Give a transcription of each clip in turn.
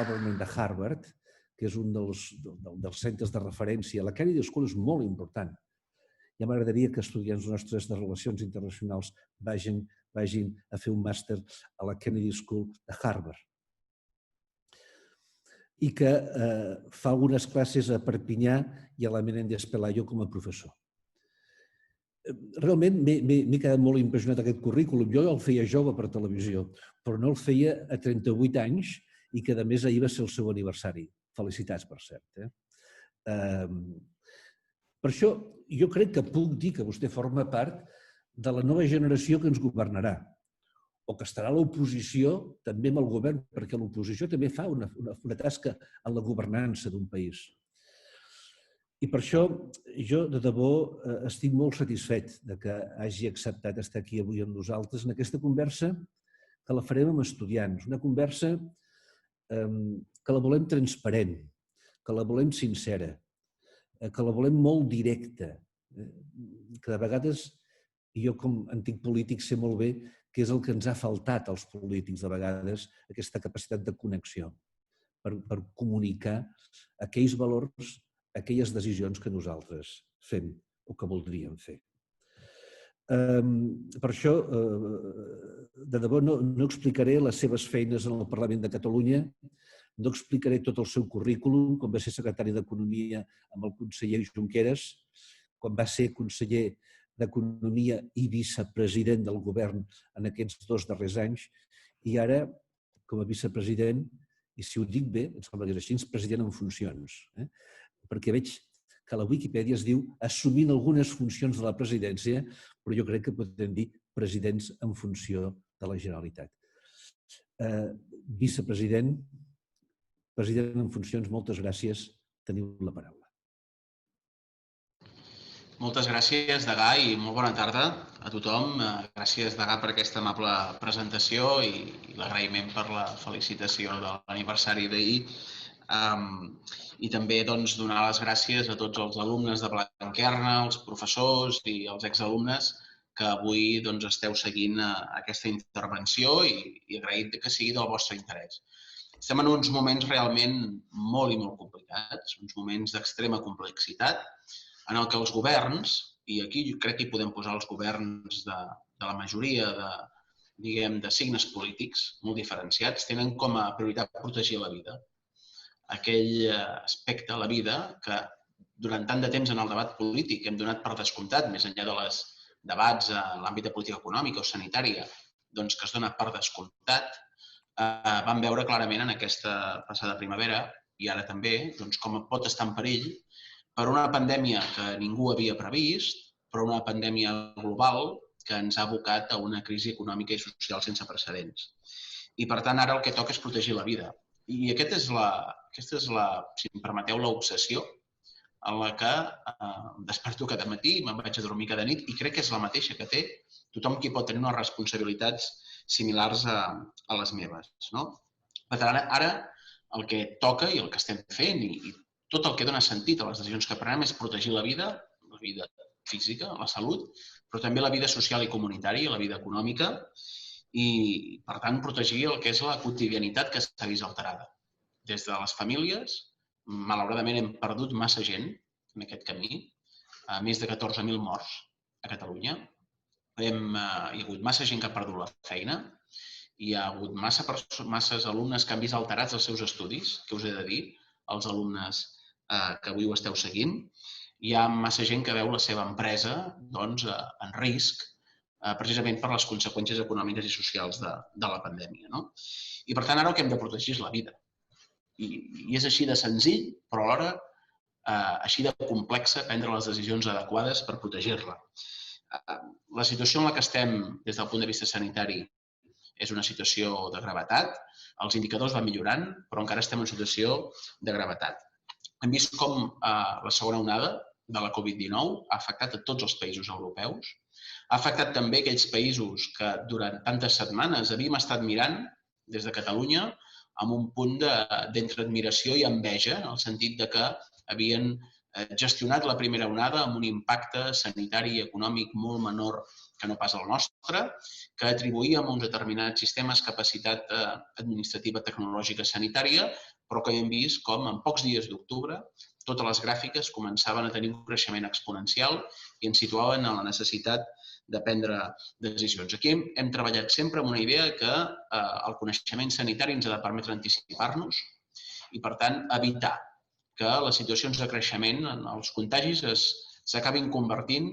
Government de Harvard, que és un dels centres de referència. La Kennedy School és molt important. Ja m'agradaria que estudiants nostres de Relacions Internacionals vagin a fer un màster a la Kennedy School de Harvard i que fa algunes classes a Perpinyà i a la Menéndez Pelayo com a professor. Realment m'he quedat molt impressionat aquest currículum. Jo el feia jove per televisió, però no el feia a 38 anys i que, a més, ahir va ser el seu aniversari. Felicitats, per cert. Per això, jo crec que puc dir que vostè forma part de la nova generació que ens governarà, o que estarà a l'oposició també amb el govern, perquè l'oposició també fa una tasca en la governança d'un país. I per això jo, de debò, estic molt satisfet que hagi acceptat estar aquí avui amb nosaltres en aquesta conversa que la farem amb estudiants, una conversa que la volem transparent, que la volem sincera, que la volem molt directa, que de vegades, jo com a antic polític sé molt bé que és el que ens ha faltat als polítics de vegades, aquesta capacitat de connexió per comunicar aquells valors, aquelles decisions que nosaltres fem o que voldríem fer. Per això, de debò, no explicaré les seves feines en el Parlament de Catalunya, no explicaré tot el seu currículum, com va ser secretari d'Economia amb el conseller Junqueras, quan va ser conseller d'Economia i vicepresident del govern en aquests 2 darrers anys, i ara, com a vicepresident, i si ho dic bé, em sembla que és així, president en funcions, perquè veig que a la Wikipedia es diu assumint algunes funcions de la presidència, però jo crec que podem dir presidents en funció de la Generalitat. Vicepresident, president en funcions, moltes gràcies. Teniu la paraula. Moltes gràcies, Degà, i molt bona tarda a tothom. Gràcies, Degà, per aquesta amable presentació i l'agraïment per la felicitació de l'aniversari d'ahir. I també donar les gràcies a tots els alumnes de Blanquerna, els professors i els exalumnes que avui esteu seguint aquesta intervenció i agraït que sigui del vostre interès. Estem en uns moments realment molt i molt complicats, uns moments d'extrema complexitat, en el que els governs, i aquí crec que hi podem posar els governs de la majoria de signes polítics molt diferenciats, tenen com a prioritat protegir la vida. Aquell aspecte, la vida, que durant tant de temps en el debat polític hem donat per descomptat, més enllà dels debats en l'àmbit de política econòmica o sanitària, que es dona per descomptat, vam veure clarament en aquesta passada primavera, i ara també, com pot estar en perill per una pandèmia que ningú havia previst, però una pandèmia global que ens ha abocat a una crisi econòmica i social sense precedents. I, per tant, ara el que toca és protegir la vida. I aquesta és si em permeteu, l'obsessió en la que desperto cada matí, me'n vaig a dormir cada nit, i crec que és la mateixa que té tothom qui pot tenir unes responsabilitats similars a les meves. Per tant, ara el que toca i el que estem fent i tot el que dona sentit a les decisions que prenem és protegir la vida física, la salut, però també la vida social i comunitària, la vida econòmica i, per tant, protegir el que és la quotidianitat que s'ha vist alterada. Des de les famílies, malauradament hem perdut massa gent en aquest camí, més de 14.000 morts a Catalunya. Hi ha hagut massa gent que ha perdut la feina, hi ha hagut masses alumnes que han vist alterats els seus estudis, que us he de dir, els alumnes que avui ho esteu seguint. Hi ha massa gent que veu la seva empresa en risc precisament per les conseqüències econòmiques i socials de la pandèmia. I, per tant, ara el que hem de protegir és la vida. I és així de senzill, però alhora així de complexa prendre les decisions adequades per protegir-la. La situació en la que estem des del punt de vista sanitari és una situació de gravetat. Els indicadors van millorant, però encara estem en situació de gravetat. Hem vist com la segona onada de la Covid-19 ha afectat a tots els països europeus. Ha afectat també aquells països que durant tantes setmanes havíem estat mirant des de Catalunya amb un punt d'entre-admiració i enveja, en el sentit que havien gestionat la primera onada amb un impacte sanitari i econòmic molt menor que no pas el nostre, que atribuïem a uns determinats sistemes capacitat administrativa, tecnològica, sanitària, però que hem vist com en pocs dies d'octubre totes les gràfiques començaven a tenir un creixement exponencial i ens situaven en la necessitat de prendre decisions. Aquí hem treballat sempre amb una idea que el coneixement sanitari ens ha de permetre anticipar-nos i, per tant, evitar que les situacions de creixement en els contagis s'acabin convertint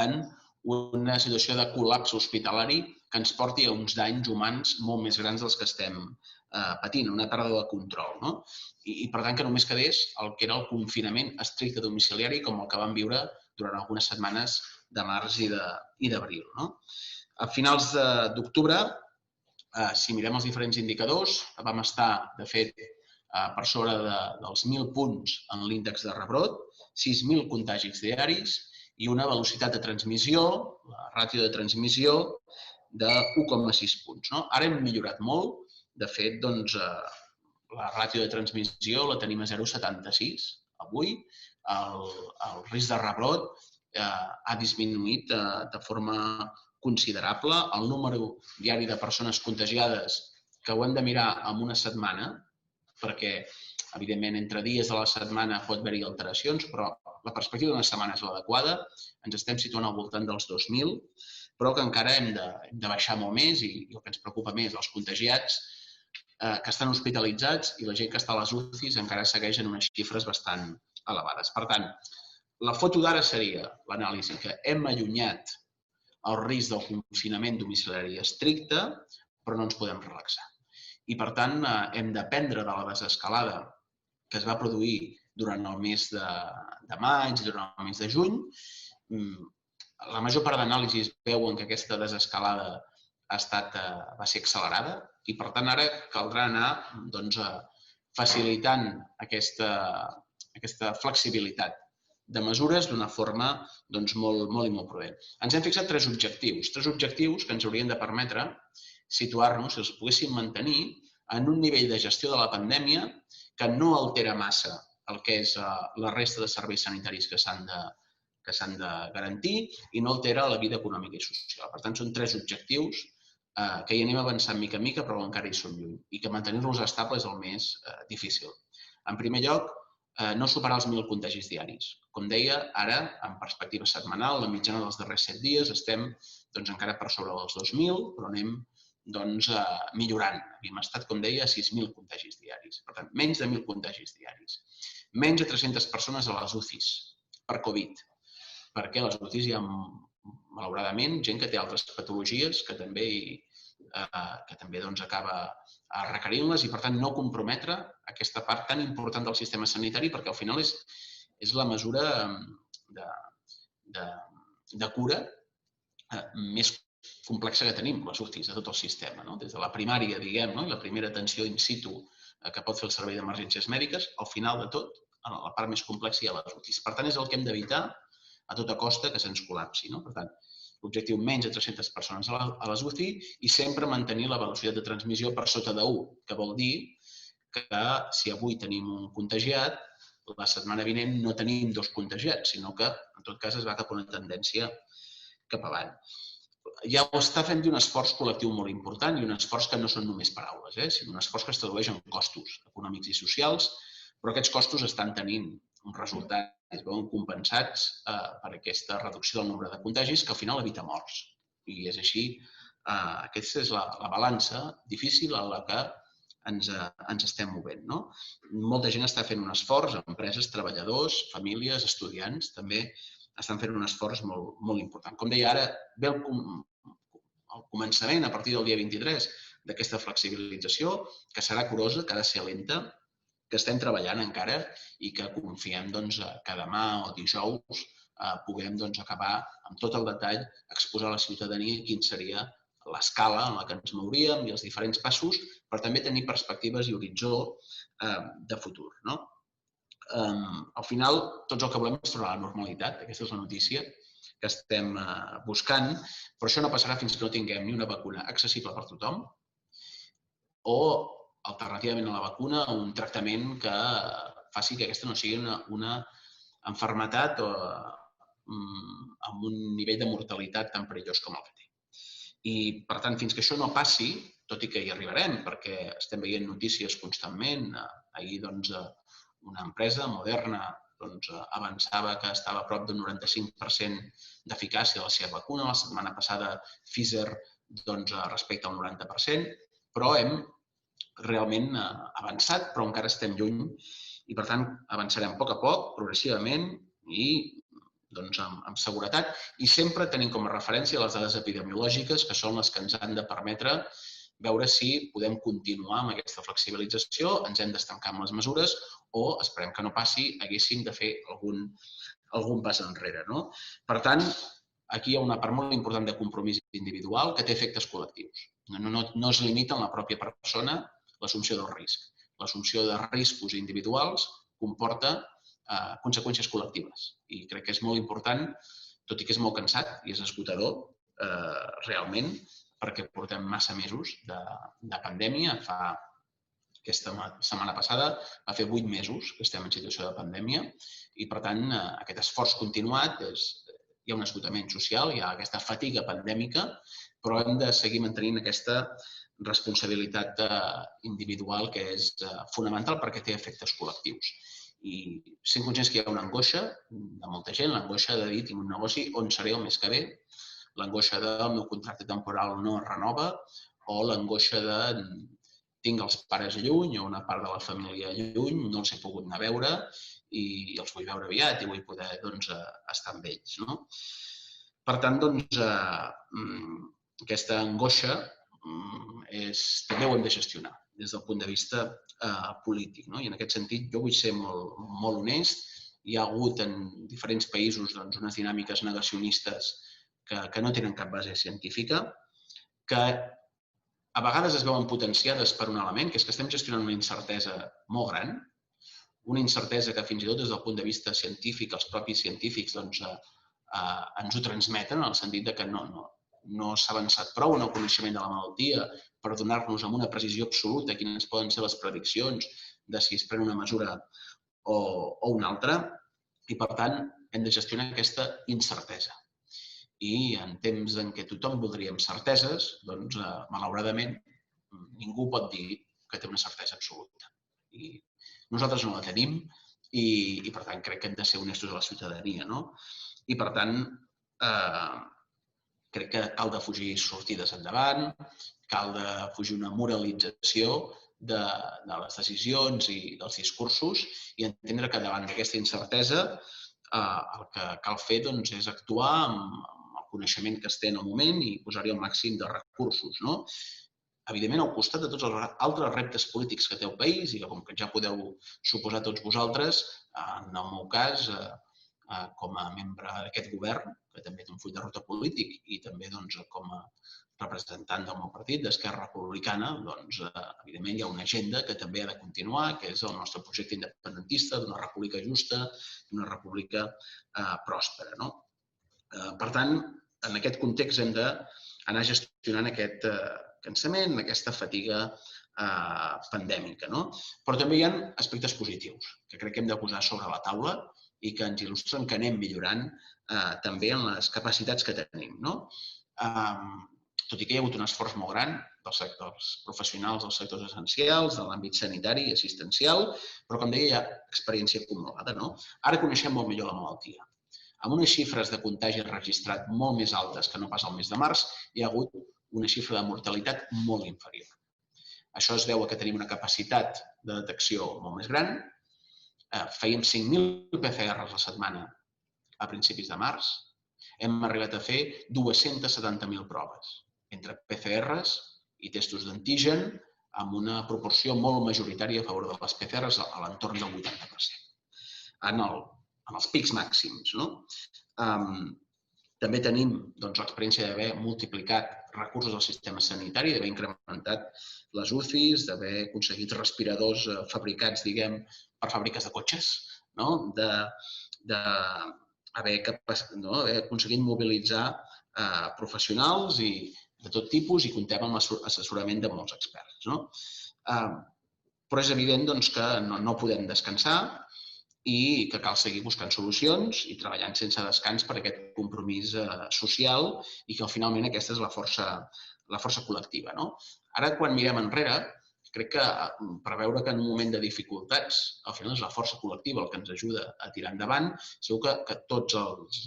en una situació de col·lapse hospitalari que ens porti a uns danys humans molt més grans dels que estem patint, una pèrdua de control. No? I, per tant, que només quedés el que era el confinament estricte domiciliari com el que vam viure durant algunes setmanes de març i d'abril. No? A finals d'octubre, si mirem els diferents indicadors, vam estar, de fet, per sobre dels 1.000 punts en l'índex de rebrot, 6.000 contagis diaris i una velocitat de transmissió, la ràtio de transmissió, de 1,6 punts. No? Ara hem millorat molt. De fet, doncs, la ràtio de transmissió la tenim a 0,76 avui. El risc de rebrot ha disminuït de forma considerable. El número diari de persones contagiades, que ho hem de mirar en una setmana, perquè, evidentment, entre dies de la setmana pot haver-hi alteracions, però la perspectiva d'una setmana és l'adequada. Ens estem situant al voltant dels 2.000, però que encara hem de baixar molt més i el que ens preocupa més, els contagiats que estan hospitalitzats i la gent que està a les UCIs encara segueix en unes xifres bastant elevades. Per tant, la foto d'ara seria l'anàlisi que hem allunyat el risc del confinament domiciliari estricte, però no ens podem relaxar. I, per tant, hem d'aprendre de la desescalada que es va produir durant el mes de maig i durant el mes de juny. La major part d'anàlisis veuen que aquesta desescalada va ser accelerada i, per tant, ara caldrà anar facilitant aquesta flexibilitat de mesures d'una forma molt i molt prudent. Ens hem fixat tres objectius que ens haurien de permetre situar-nos, si els poguéssim mantenir, en un nivell de gestió de la pandèmia que no altera massa el que és la resta de serveis sanitaris que s'han de garantir i no altera la vida econòmica i social. Per tant, són tres objectius que hi anem avançant mica en mica, però encara hi som lluny, i que mantenir-los estables és el més difícil. En primer lloc, no superar els 1.000 contagis diaris. Com deia, ara, en perspectiva setmanal, la mitjana dels darrers 7 dies, estem encara per sobre dels 2.000, però anem millorant. Havíem estat, com deia, a 6.000 contagis diaris. Per tant, menys de 1.000 contagis diaris. Menys de 300 persones a les UCIs per Covid, perquè a les UCIs hi ha, malauradament, gent que té altres patologies que també acaba requerint-les i, per tant, no comprometre aquesta part tan important del sistema sanitari perquè, al final, és la mesura de cura més complexa que tenim, les UCIs, de tot el sistema. Des de la primària, diguem, i la primera atenció in situ que pot fer el servei d'emergències mèdiques, al final de tot, en la part més complexa hi ha les UCIs. Per tant, és el que hem d'evitar a tota costa que se'ns col·lapsi. Per tant, l'objectiu menys de 300 persones a les UCI i sempre mantenir la velocitat de transmissió per sota de 1, que vol dir que si avui tenim un contagiat, la setmana vinent no tenim 2 contagiats, sinó que, en tot cas, es va cap a una tendència cap avall. Ja ho està fent un esforç col·lectiu molt important i un esforç que no són només paraules, sinó un esforç que es tradueix en costos econòmics i socials, però aquests costos estan tenint un resultat es veuen compensats per aquesta reducció del nombre de contagis que al final evita morts. I és així, aquesta és la balança difícil a la que ens estem movent. Molta gent està fent un esforç, empreses, treballadors, famílies, estudiants, també estan fent un esforç molt important. Com deia, ara ve el començament, a partir del dia 23, d'aquesta flexibilització, que serà curosa, que ha de ser lenta, que estem treballant encara i que confiem que demà o dijous puguem acabar amb tot el detall, exposar a la ciutadania quina seria l'escala en la que ens mouríem i els diferents passos, per també tenir perspectives i horitzó de futur. Al final, tots el que volem és tornar a la normalitat, aquesta és la notícia que estem buscant, però això no passarà fins que no tinguem ni una vacuna accessible per tothom o alternativament a la vacuna, un tractament que faci que aquesta no sigui una malaltia amb un nivell de mortalitat tan perillós com el que té. I, per tant, fins que això no passi, tot i que hi arribarem, perquè estem veient notícies constantment, ahir una empresa, Moderna, avançava que estava a prop d'un 95% d'eficàcia de la seva vacuna, la setmana passada Pfizer respecte al 90%, però hem realment avançat, però encara estem lluny i, per tant, avançarem a poc, progressivament i amb seguretat i sempre tenint com a referència les dades epidemiològiques, que són les que ens han de permetre veure si podem continuar amb aquesta flexibilització, ens hem d'estancar amb les mesures o, esperem que no passi, haguéssim de fer algun pas enrere. Per tant, aquí hi ha una part molt important de compromís individual que té efectes col·lectius. No es limita en la pròpia persona l'assumpció del risc. L'assumpció de riscos individuals comporta conseqüències col·lectives. I crec que és molt important, tot i que és molt cansat i és esgotador, realment, perquè portem massa mesos de pandèmia. Aquesta setmana passada va fer 8 mesos que estem en situació de pandèmia i, per tant, aquest esforç continuat, hi ha un esgotament social, hi ha aquesta fatiga pandèmica, però hem de seguir mantenint aquesta responsabilitat individual que és fonamental perquè té efectes col·lectius. I sent conscients que hi ha una angoixa de molta gent, l'angoixa de dir tinc un negoci, on seré el mes que ve, l'angoixa del meu contracte temporal no es renova o l'angoixa de tinc els pares lluny o una part de la família lluny, no els he pogut anar a veure i els vull veure aviat i vull poder estar amb ells. Per tant, aquesta angoixa també ho hem de gestionar des del punt de vista polític. I en aquest sentit jo vull ser molt honest. Hi ha hagut en diferents països unes dinàmiques negacionistes que no tenen cap base científica, que a vegades es veuen potenciades per un element, que és que estem gestionant una incertesa molt gran, una incertesa que fins i tot des del punt de vista científic, els propis científics ens ho transmeten en el sentit que no s'ha avançat prou en el coneixement de la malaltia per donar-nos amb una precisió absoluta quines poden ser les prediccions de si es pren una mesura o una altra i, per tant, hem de gestionar aquesta incertesa. I en temps en què tothom voldríem certeses, malauradament, ningú pot dir que té una certesa absoluta. I nosaltres no la tenim i, per tant, crec que hem de ser honestos a la ciutadania. I, per tant, crec que cal defugir sortides endavant, cal defugir una moralització de les decisions i dels discursos i entendre que davant d'aquesta incertesa el que cal fer és actuar amb el coneixement que es té en el moment i posar-hi el màxim de recursos. Evidentment, al costat de tots els altres reptes polítics que té el país i que, com que ja podeu suposar tots vosaltres, en el meu cas, com a membre d'aquest govern, que també té un full de ruta polític i també com a representant del meu partit, d'Esquerra Republicana, evidentment hi ha una agenda que també ha de continuar, que és el nostre projecte independentista d'una república justa, d'una república pròspera. Per tant, en aquest context hem d'anar gestionant aquest cansament, aquesta fatiga pandèmica. Però també hi ha aspectes positius que crec que hem de posar sobre la taula i que ens il·lustren que anem millorant també en les capacitats que tenim. Tot i que hi ha hagut un esforç molt gran dels sectors professionals, dels sectors essencials, de l'àmbit sanitari i assistencial, però, com deia, hi ha experiència acumulada. Ara coneixem molt millor la malaltia. Amb unes xifres de contagi registrat molt més altes que no pas al mes de març, hi ha hagut una xifra de mortalitat molt inferior. Això es deu a que tenim una capacitat de detecció molt més gran. Fèiem 5.000 PCRs a la setmana a principis de març. Hem arribat a fer 270.000 proves, entre PCRs i testos d'antigen, amb una proporció molt majoritària a favor de les PCRs, a l'entorn del 80%, en els pics màxims. També tenim l'experiència d'haver multiplicat recursos del sistema sanitari, d'haver incrementat les UCIs, d'haver aconseguit respiradors fabricats, diguem, per fàbriques de cotxes, d'haver aconseguit mobilitzar professionals de tot tipus i comptem amb l'assessorament de molts experts. Però és evident que no podem descansar i que cal seguir buscant solucions i treballant sense descans per aquest compromís social i que finalment aquesta és la força col·lectiva. Ara, quan mirem enrere, crec que per veure que en un moment de dificultats al final és la força col·lectiva el que ens ajuda a tirar endavant, segur que tots els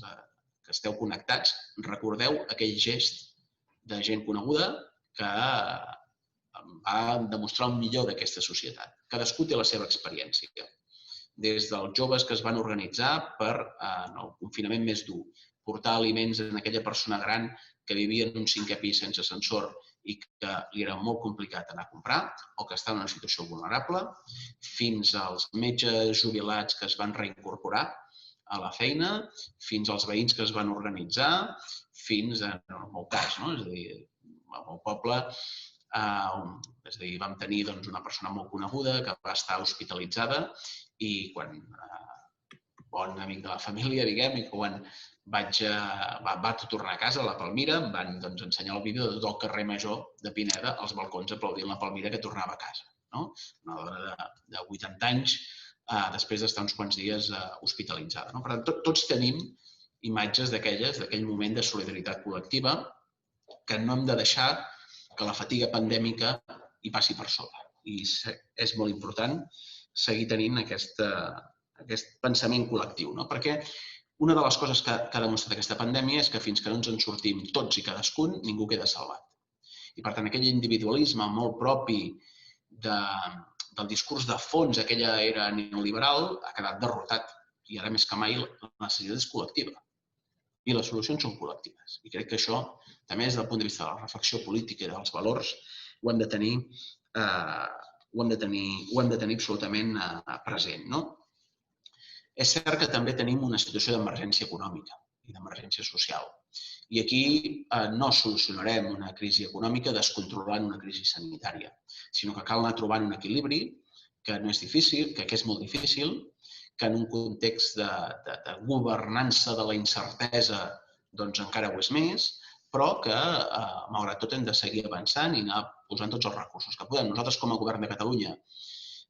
que esteu connectats recordeu aquell gest de gent coneguda que va demostrar el millor d'aquesta societat. Cadascú té la seva experiència. Des dels joves que es van organitzar per, en el confinament més dur, portar aliments a aquella persona gran que vivia en un 5è pis sense ascensor i que li era molt complicat anar a comprar o que estava en una situació vulnerable, fins als metges jubilats que es van reincorporar a la feina, fins als veïns que es van organitzar, fins, en el meu cas, és a dir, al meu poble, és a dir, vam tenir una persona molt coneguda que va estar hospitalitzada i quan, bon amic de la família, diguem, i quan va tornar a casa, a la Palmira, em van ensenyar el vídeo de tot el carrer Major de Pineda, als balcons aplaudint la Palmira que tornava a casa. Una dona de 80 anys, després d'estar uns quants dies hospitalitzada. Per tant, tots tenim imatges d'aquell moment de solidaritat col·lectiva que no hem de deixar que la fatiga pandèmica hi passi per sobre. I és molt important seguir tenint aquest pensament col·lectiu, perquè una de les coses que ha demostrat aquesta pandèmia és que fins que no ens en sortim tots i cadascun, ningú queda salvat. I per tant, aquell individualisme molt propi del discurs de fons d'aquella era neoliberal ha quedat derrotat. I ara més que mai la necessitat és col·lectiva. I les solucions són col·lectives. I crec que això, també des del punt de vista de la reflexió política i dels valors, ho hem de tenir absolutament present. És cert que també tenim una situació d'emergència econòmica i d'emergència social. I aquí no solucionarem una crisi econòmica descontrolant una crisi sanitària, sinó que cal anar trobant un equilibri que no és difícil, que és molt difícil, que en un context de governança de la incertesa encara ho és més, però que, malgrat tot, hem de seguir avançant i anar posant tots els recursos que podem. Nosaltres, com a govern de Catalunya,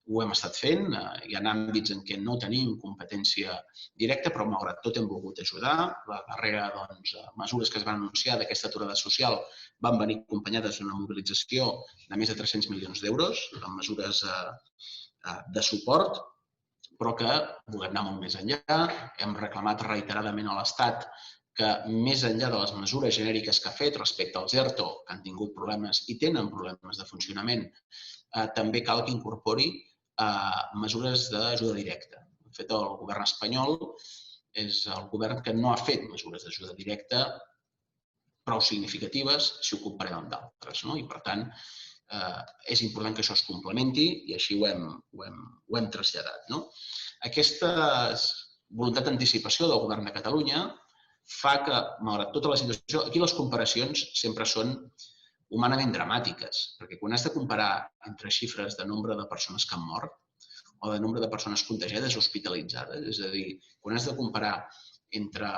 ho hem estat fent. Hi ha àmbits en què no tenim competència directa, però malgrat tot hem volgut ajudar. La darrera mesures que es van anunciar d'aquesta aturada social van venir acompanyades d'una mobilització de més de 300 milions d'euros, amb mesures de suport, però que volem anar molt més enllà. Hem reclamat reiteradament a l'Estat que, més enllà de les mesures genèriques que ha fet respecte als ERTO, que han tingut problemes i tenen problemes de funcionament, també cal que incorpori mesures d'ajuda directa. De fet, el govern espanyol és el govern que no ha fet mesures d'ajuda directa prou significatives si ho comparem amb d'altres. I, per tant, és important que això es complementi i així ho hem traslladat. Aquesta voluntat d'anticipació del govern de Catalunya fa que, malgrat tota la situació, aquí les comparacions sempre són humanament dramàtiques, perquè quan has de comparar entre xifres de nombre de persones que han mort o de nombre de persones contagiades o hospitalitzades, és a dir, quan has de comparar entre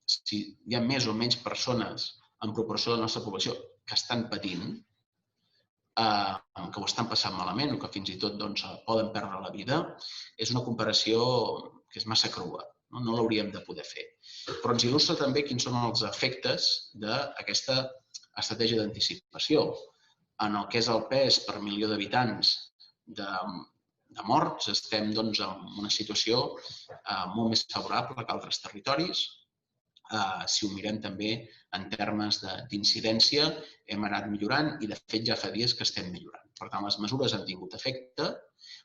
si hi ha més o menys persones en proporció de la nostra població que estan patint, que ho estan passant malament o que fins i tot poden perdre la vida, és una comparació que és massa crua. No l'hauríem de poder fer. Però ens il·lustra també quins són els efectes d'aquesta estratègia d'anticipació. En el que és el pes per milió d'habitants de morts, estem en una situació molt més favorable que altres territoris. Si ho mirem també en termes d'incidència, hem anat millorant i, de fet, ja fa dies que estem millorant. Per tant, les mesures han tingut efecte,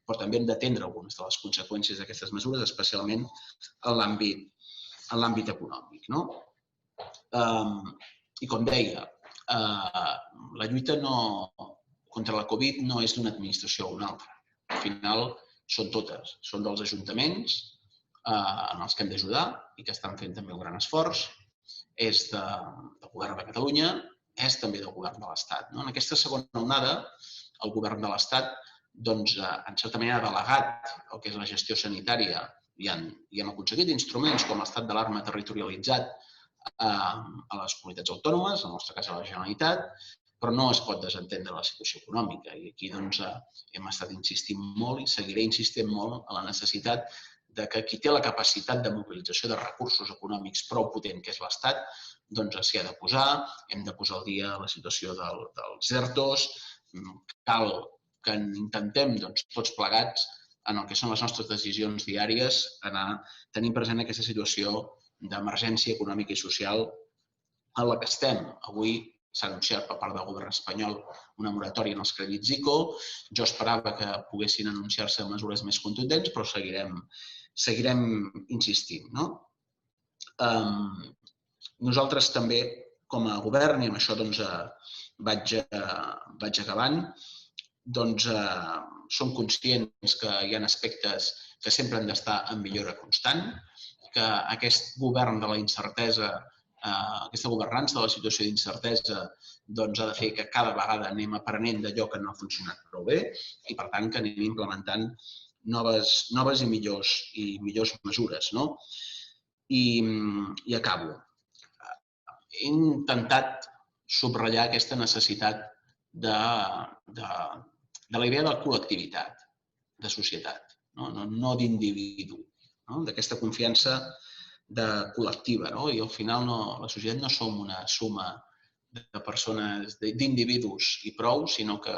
però també hem d'atendre algunes de les conseqüències d'aquestes mesures, especialment en l'àmbit econòmic. I, com deia, la lluita contra la Covid no és d'una administració o una altra. Al final, són totes. Són dels ajuntaments, en els que hem d'ajudar i que estan fent també un gran esforç, és del govern de Catalunya, és també del govern de l'Estat. En aquesta segona onada, el govern de l'Estat, en certa manera, ha delegat el que és la gestió sanitària i hem aconseguit instruments com l'estat d'alarma territorialitzat a les comunitats autònomes, en el nostre cas a la Generalitat, però no es pot desentendre la situació econòmica. I aquí hem estat insistint molt i seguiré insistint molt en la necessitat que qui té la capacitat de mobilització de recursos econòmics prou potent, que és l'Estat, doncs s'hi ha de posar. Hem de posar al dia la situació dels ERTOs. Cal que intentem, tots plegats, en el que són les nostres decisions diàries, anar tenint present aquesta situació d'emergència econòmica i social en la que estem. Avui s'ha anunciat per part del govern espanyol una moratòria en els crèdits ICO. Jo esperava que poguessin anunciar-se mesures més contundents, però seguirem insistint. Nosaltres també, com a govern, i amb això vaig acabant, som conscients que hi ha aspectes que sempre han d'estar en millora constant, que aquest govern de la incertesa, aquesta governança de la situació d'incertesa ha de fer que cada vegada anem aprenent d'allò que no ha funcionat prou bé i, per tant, que anem implementant noves i millors mesures. I acabo. He intentat subratllar aquesta necessitat de la idea de col·lectivitat, de societat, no d'individu, d'aquesta confiança col·lectiva. I al final la societat no som una suma de persones, d'individus i prou, sinó que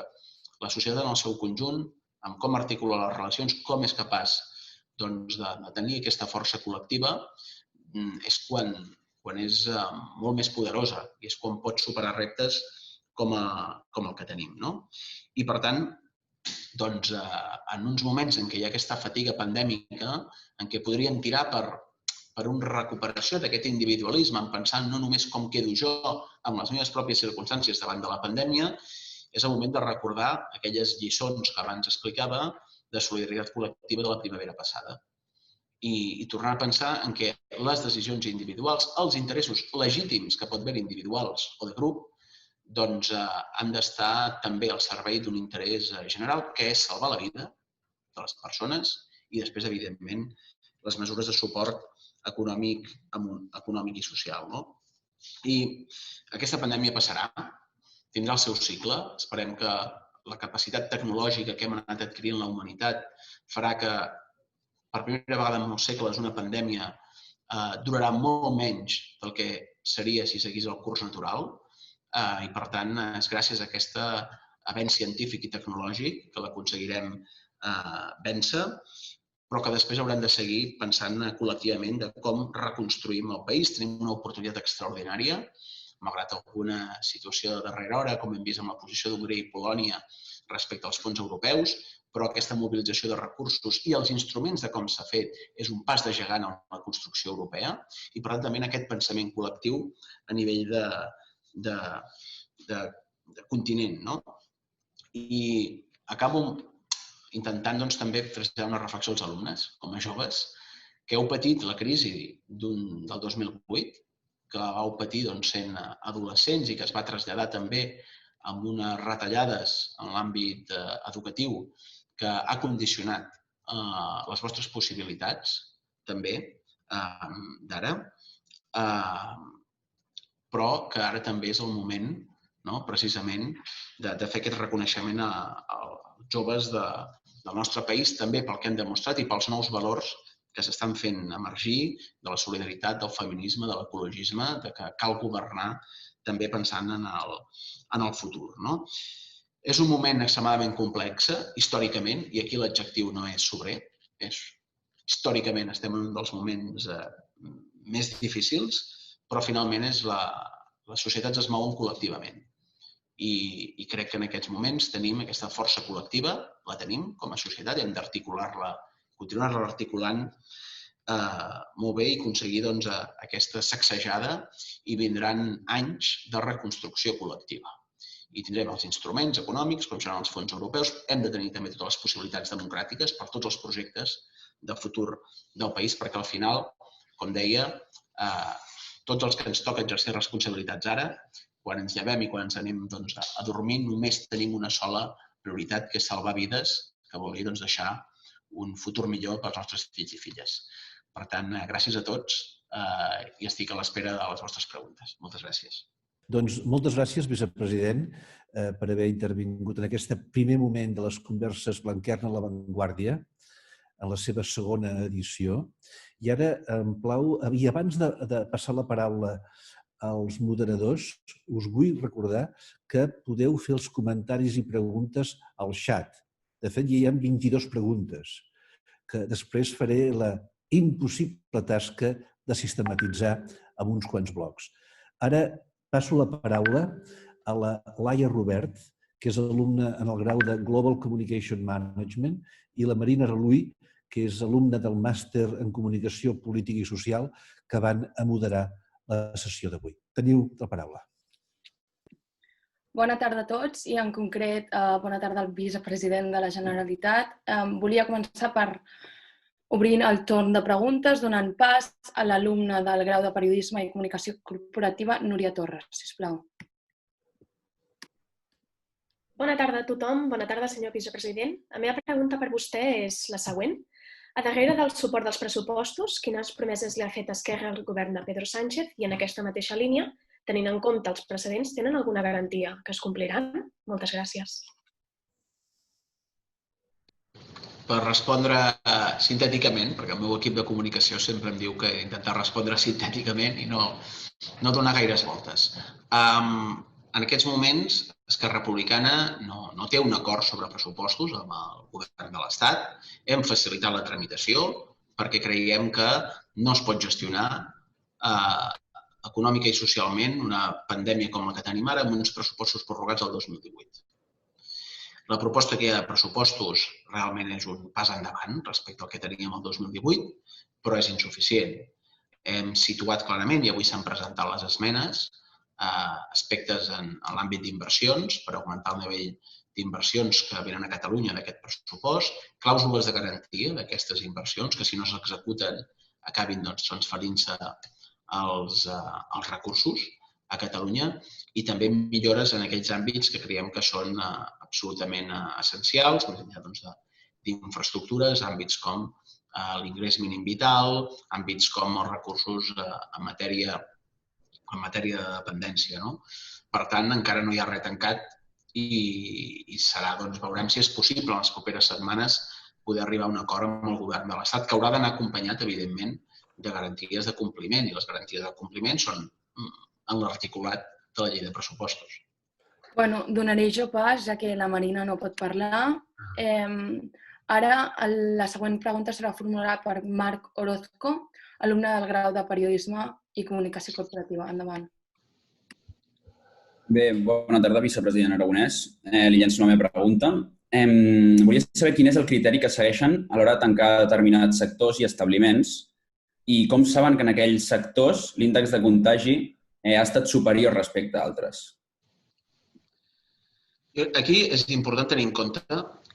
la societat en el seu conjunt, amb com articula les relacions, com és capaç de tenir aquesta força col·lectiva, és quan és molt més poderosa i és quan pot superar reptes com el que tenim. I, per tant, en uns moments en què hi ha aquesta fatiga pandèmica, en què podríem tirar per una recuperació d'aquest individualisme, en pensar no només com quedo jo amb les meves pròpies circumstàncies davant de la pandèmia, és el moment de recordar aquelles lliçons que abans explicava de solidaritat col·lectiva de la primavera passada. I tornar a pensar en què les decisions individuals, els interessos legítims que pot haver individuals o de grup, han d'estar també al servei d'un interès general, que és salvar la vida de les persones i després, evidentment, les mesures de suport econòmic i social. I aquesta pandèmia passarà, tindrà el seu cicle. Esperem que la capacitat tecnològica que hem anat adquirint la humanitat farà que per primera vegada en molts segles una pandèmia durarà molt menys del que seria si seguís el curs natural i, per tant, és gràcies a aquest avenç científic i tecnològic que l'aconseguirem vèncer, però que després haurem de seguir pensant col·lectivament de com reconstruïm el país. Tenim una oportunitat extraordinària, malgrat alguna situació de darrera hora, com hem vist amb la posició d'Hongria i Polònia respecte als fons europeus, però aquesta mobilització de recursos i els instruments de com s'ha fet és un pas de gegant en la construcció europea i, per tant, també en aquest pensament col·lectiu a nivell de continent. I acabo intentant també traslladar una reflexió als alumnes, com a joves, que heu patit la crisi del 2008, que la vau patir sent adolescents i que es va traslladar també amb unes retallades en l'àmbit educatiu que ha condicionat les vostres possibilitats, també, d'ara, però que ara també és el moment, precisament, de fer aquest reconeixement als joves del nostre país, també pel que han demostrat i pels nous valors que s'estan fent emergir, de la solidaritat, del feminisme, de l'ecologisme, de que cal governar també pensant en el futur. És un moment extremadament complex, històricament, i aquí l'adjectiu no és sobrer, històricament estem en un dels moments més difícils, però finalment les societats es mouen col·lectivament. I crec que en aquests moments tenim aquesta força col·lectiva, la tenim com a societat, i hem d'articular-la, continuar-la articulant molt bé i aconseguir aquesta sacsejada i vindran anys de reconstrucció col·lectiva. I tindrem els instruments econòmics, com seran els fons europeus. Hem de tenir també totes les possibilitats democràtiques per tots els projectes de futur del país, perquè al final, com deia, tots els que ens toca exercir responsabilitats ara, quan ens llevem i quan ens anem a dormir, només tenim una sola prioritat, que és salvar vides, que vol dir deixar un futur millor pels nostres fills i filles. Per tant, gràcies a tots i estic a l'espera de les vostres preguntes. Moltes gràcies. Doncs moltes gràcies, vicepresident, per haver intervingut en aquest primer moment de les converses Blanquerna a l'avantguàrdia. en la seva segona edició. I ara, em plau, i abans de passar la paraula als moderadors, us vull recordar que podeu fer els comentaris i preguntes al xat. De fet, ja hi ha 22 preguntes, que després faré la impossible tasca de sistematitzar amb uns quants blocs. Ara passo la paraula a la Laia Robert, que és alumna en el grau de Global Communication Management, i la Marina Reluí, que és alumna del màster en Comunicació Política i Social, que van a moderar la sessió d'avui. Teniu la paraula. Bona tarda a tots i en concret bona tarda al vicepresident de la Generalitat. Volia començar per obrir el torn de preguntes, donant pas a l'alumna del grau de Periodisme i Comunicació Corporativa, Núria Torres, sisplau. Bona tarda a tothom, bona tarda senyor vicepresident. La meva pregunta per vostè és la següent. A darrere del suport dels pressupostos, quines promeses li ha fet Esquerra al govern de Pedro Sánchez i en aquesta mateixa línia, tenint en compte els precedents, tenen alguna garantia que es compliran? Moltes gràcies. Per respondre sintèticament, perquè el meu equip de comunicació sempre em diu que intentar respondre sintèticament i no donar gaires voltes. En aquests moments, Esquerra Republicana no té un acord sobre pressupostos amb el govern de l'Estat. Hem facilitat la tramitació perquè creiem que no es pot gestionar econòmica i socialment una pandèmia com la que tenim ara amb uns pressupostos prorrogats del 2018. La proposta que hi ha de pressupostos realment és un pas endavant respecte al que teníem el 2018, però és insuficient. Hem situat clarament, i avui s'han presentat les esmenes, aspectes en l'àmbit d'inversions per augmentar el nivell d'inversions que venen a Catalunya d'aquest pressupost, clàusules de garantia d'aquestes inversions, que si no s'executen acabin transferint-se els recursos a Catalunya, i també millores en aquells àmbits que creiem que són absolutament essencials, més enllà d'infraestructures, àmbits com l'ingrés mínim vital, àmbits com els recursos en matèria de dependència. Per tant, encara no hi ha res tancat i serà, veurem si és possible en les properes setmanes poder arribar a un acord amb el govern de l'Estat, que haurà d'anar acompanyat, evidentment, de garanties de compliment, i les garanties de compliment són en l'articulat de la llei de pressupostos. Bueno, donaré jo pas, ja que la Marina no pot parlar. Ara, la següent pregunta serà formulada per Marc Orozco, alumne del grau de Periodisme i Comunicació Corporativa. Endavant. Bé, bona tarda, vicepresident Aragonès. Li llenço la meva pregunta. Volia saber quin és el criteri que segueixen a l'hora de tancar determinats sectors i establiments i com saben que en aquells sectors l'índex de contagi ha estat superior respecte a altres. Aquí és important tenir en compte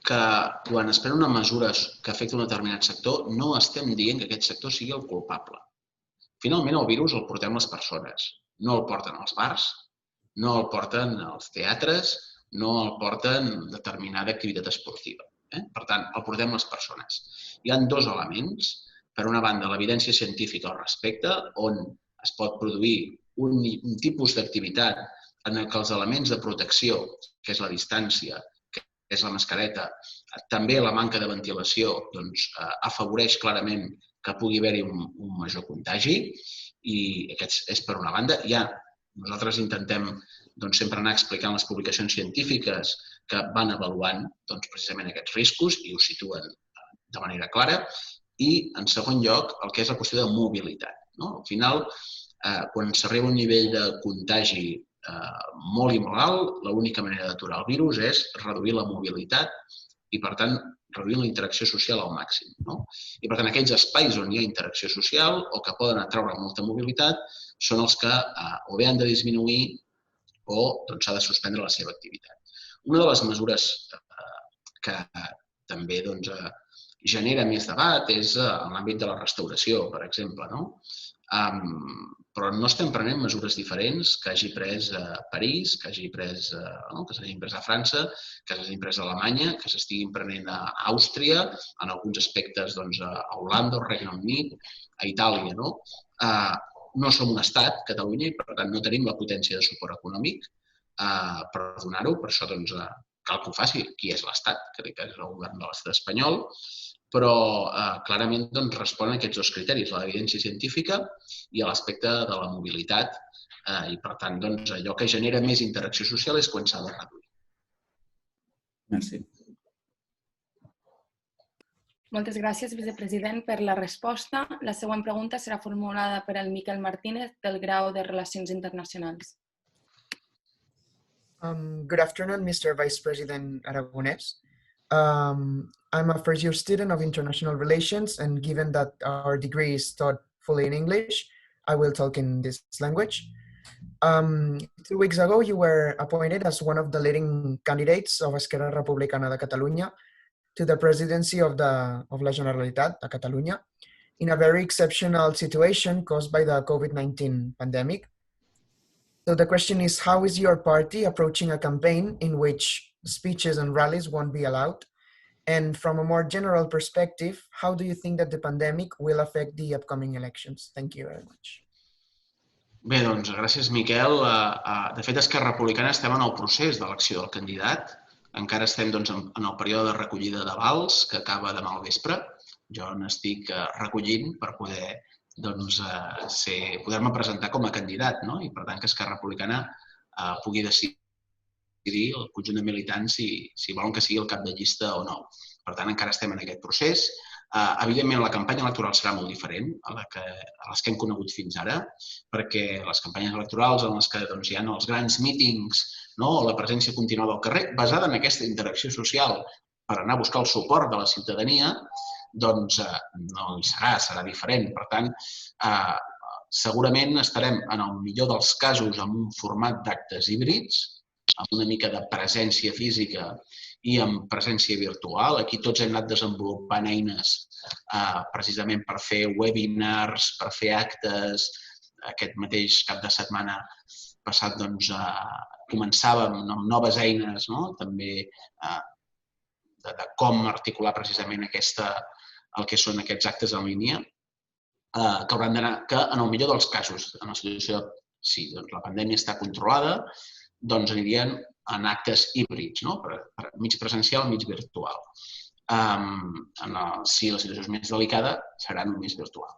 que quan es prenen mesures que afecten un determinat sector, no estem dient que aquest sector sigui el culpable. Finalment, el virus el portem les persones. No el porten els bars, no el porten els teatres, no el porten determinada activitat esportiva. Per tant, el portem les persones. Hi ha dos elements. Per una banda, l'evidència científica al respecte, on es pot produir un tipus d'activitat en què els elements de protecció, que és la distància, que és la mascareta, també la manca de ventilació, afavoreix clarament que pugui haver-hi un major contagi, i aquest és per una banda. Nosaltres intentem sempre anar explicant les publicacions científiques que van avaluant precisament aquests riscos i ho situen de manera clara. I, en segon lloc, el que és la qüestió de mobilitat. Al final, quan s'arriba a un nivell de contagi molt i molt alt, l'única manera d'aturar el virus és reduir la mobilitat i, per tant, reduir la interacció social al màxim. I, per tant, aquells espais on hi ha interacció social o que poden atraure molta mobilitat són els que o bé han de disminuir o s'ha de suspendre la seva activitat. Una de les mesures que també genera més debat és en l'àmbit de la restauració, per exemple. Però no estem prenent mesures diferents que hagi pres París, que s'hagin pres a França, que s'hagin pres a Alemanya, que s'estiguin prenent a Àustria, en alguns aspectes a Holanda, al Regne Unit, a Itàlia. No som un estat, Catalunya, i per tant no tenim la potència de suport econòmic per donar-ho. Per això cal que ho faci qui és l'estat, que és el govern de l'estat espanyol. però clarament responen a aquests dos criteris, l'evidència científica i l'aspecte de la mobilitat, i per tant allò que genera més interacció social és quan s'ha de reduir. Merci. Moltes gràcies, vicepresident, per la resposta. La següent pregunta serà formulada per el Miquel Martínez, del grau de Relacions Internacionals. Good afternoon, Mr. Vice President Aragonès. I'm a first-year student of International Relations, and given that our degree is taught fully in English, I will talk in this language. 2 weeks ago, you were appointed as one of the leading candidates of Esquerra Republicana de Catalunya to the presidency of la Generalitat de Catalunya in a very exceptional situation caused by the COVID-19 pandemic. So the question is, how is your party approaching a campaign in which speeches and rallies won't be allowed? And from a more general perspective, how do you think that the pandemic will affect the upcoming elections? Thank you very much. Bé, doncs, gràcies, Miquel. De fet, Esquerra Republicana estem en el procés d'elecció del candidat. Encara estem en el període de recollida d'avals, que acaba demà al vespre. Jo n'estic recollint per poder-me presentar com a candidat, i per tant que Esquerra Republicana pugui decidir el conjunt de militants si volen que sigui el cap de llista o no. Per tant, encara estem en aquest procés. Evidentment, la campanya electoral serà molt diferent a les que hem conegut fins ara, perquè les campanyes electorals en les que hi ha els grans mítings o la presència continuada al carrer, basada en aquesta interacció social per anar a buscar el suport de la ciutadania, doncs no hi serà diferent. Per tant, segurament estarem, en el millor dels casos, en un format d'actes híbrids, amb una mica de presència física i amb presència virtual. Aquí tots hem anat desenvolupant eines precisament per fer webinars, per fer actes. Aquest mateix cap de setmana passat començàvem amb noves eines també de com articular precisament el que són aquests actes en línia, que hauran d'anar, que en el millor dels casos, en la situació, si la pandèmia està controlada, anirien en actes híbrids, mig presencial, mig virtual. Si la situació és més delicada, serà només virtual.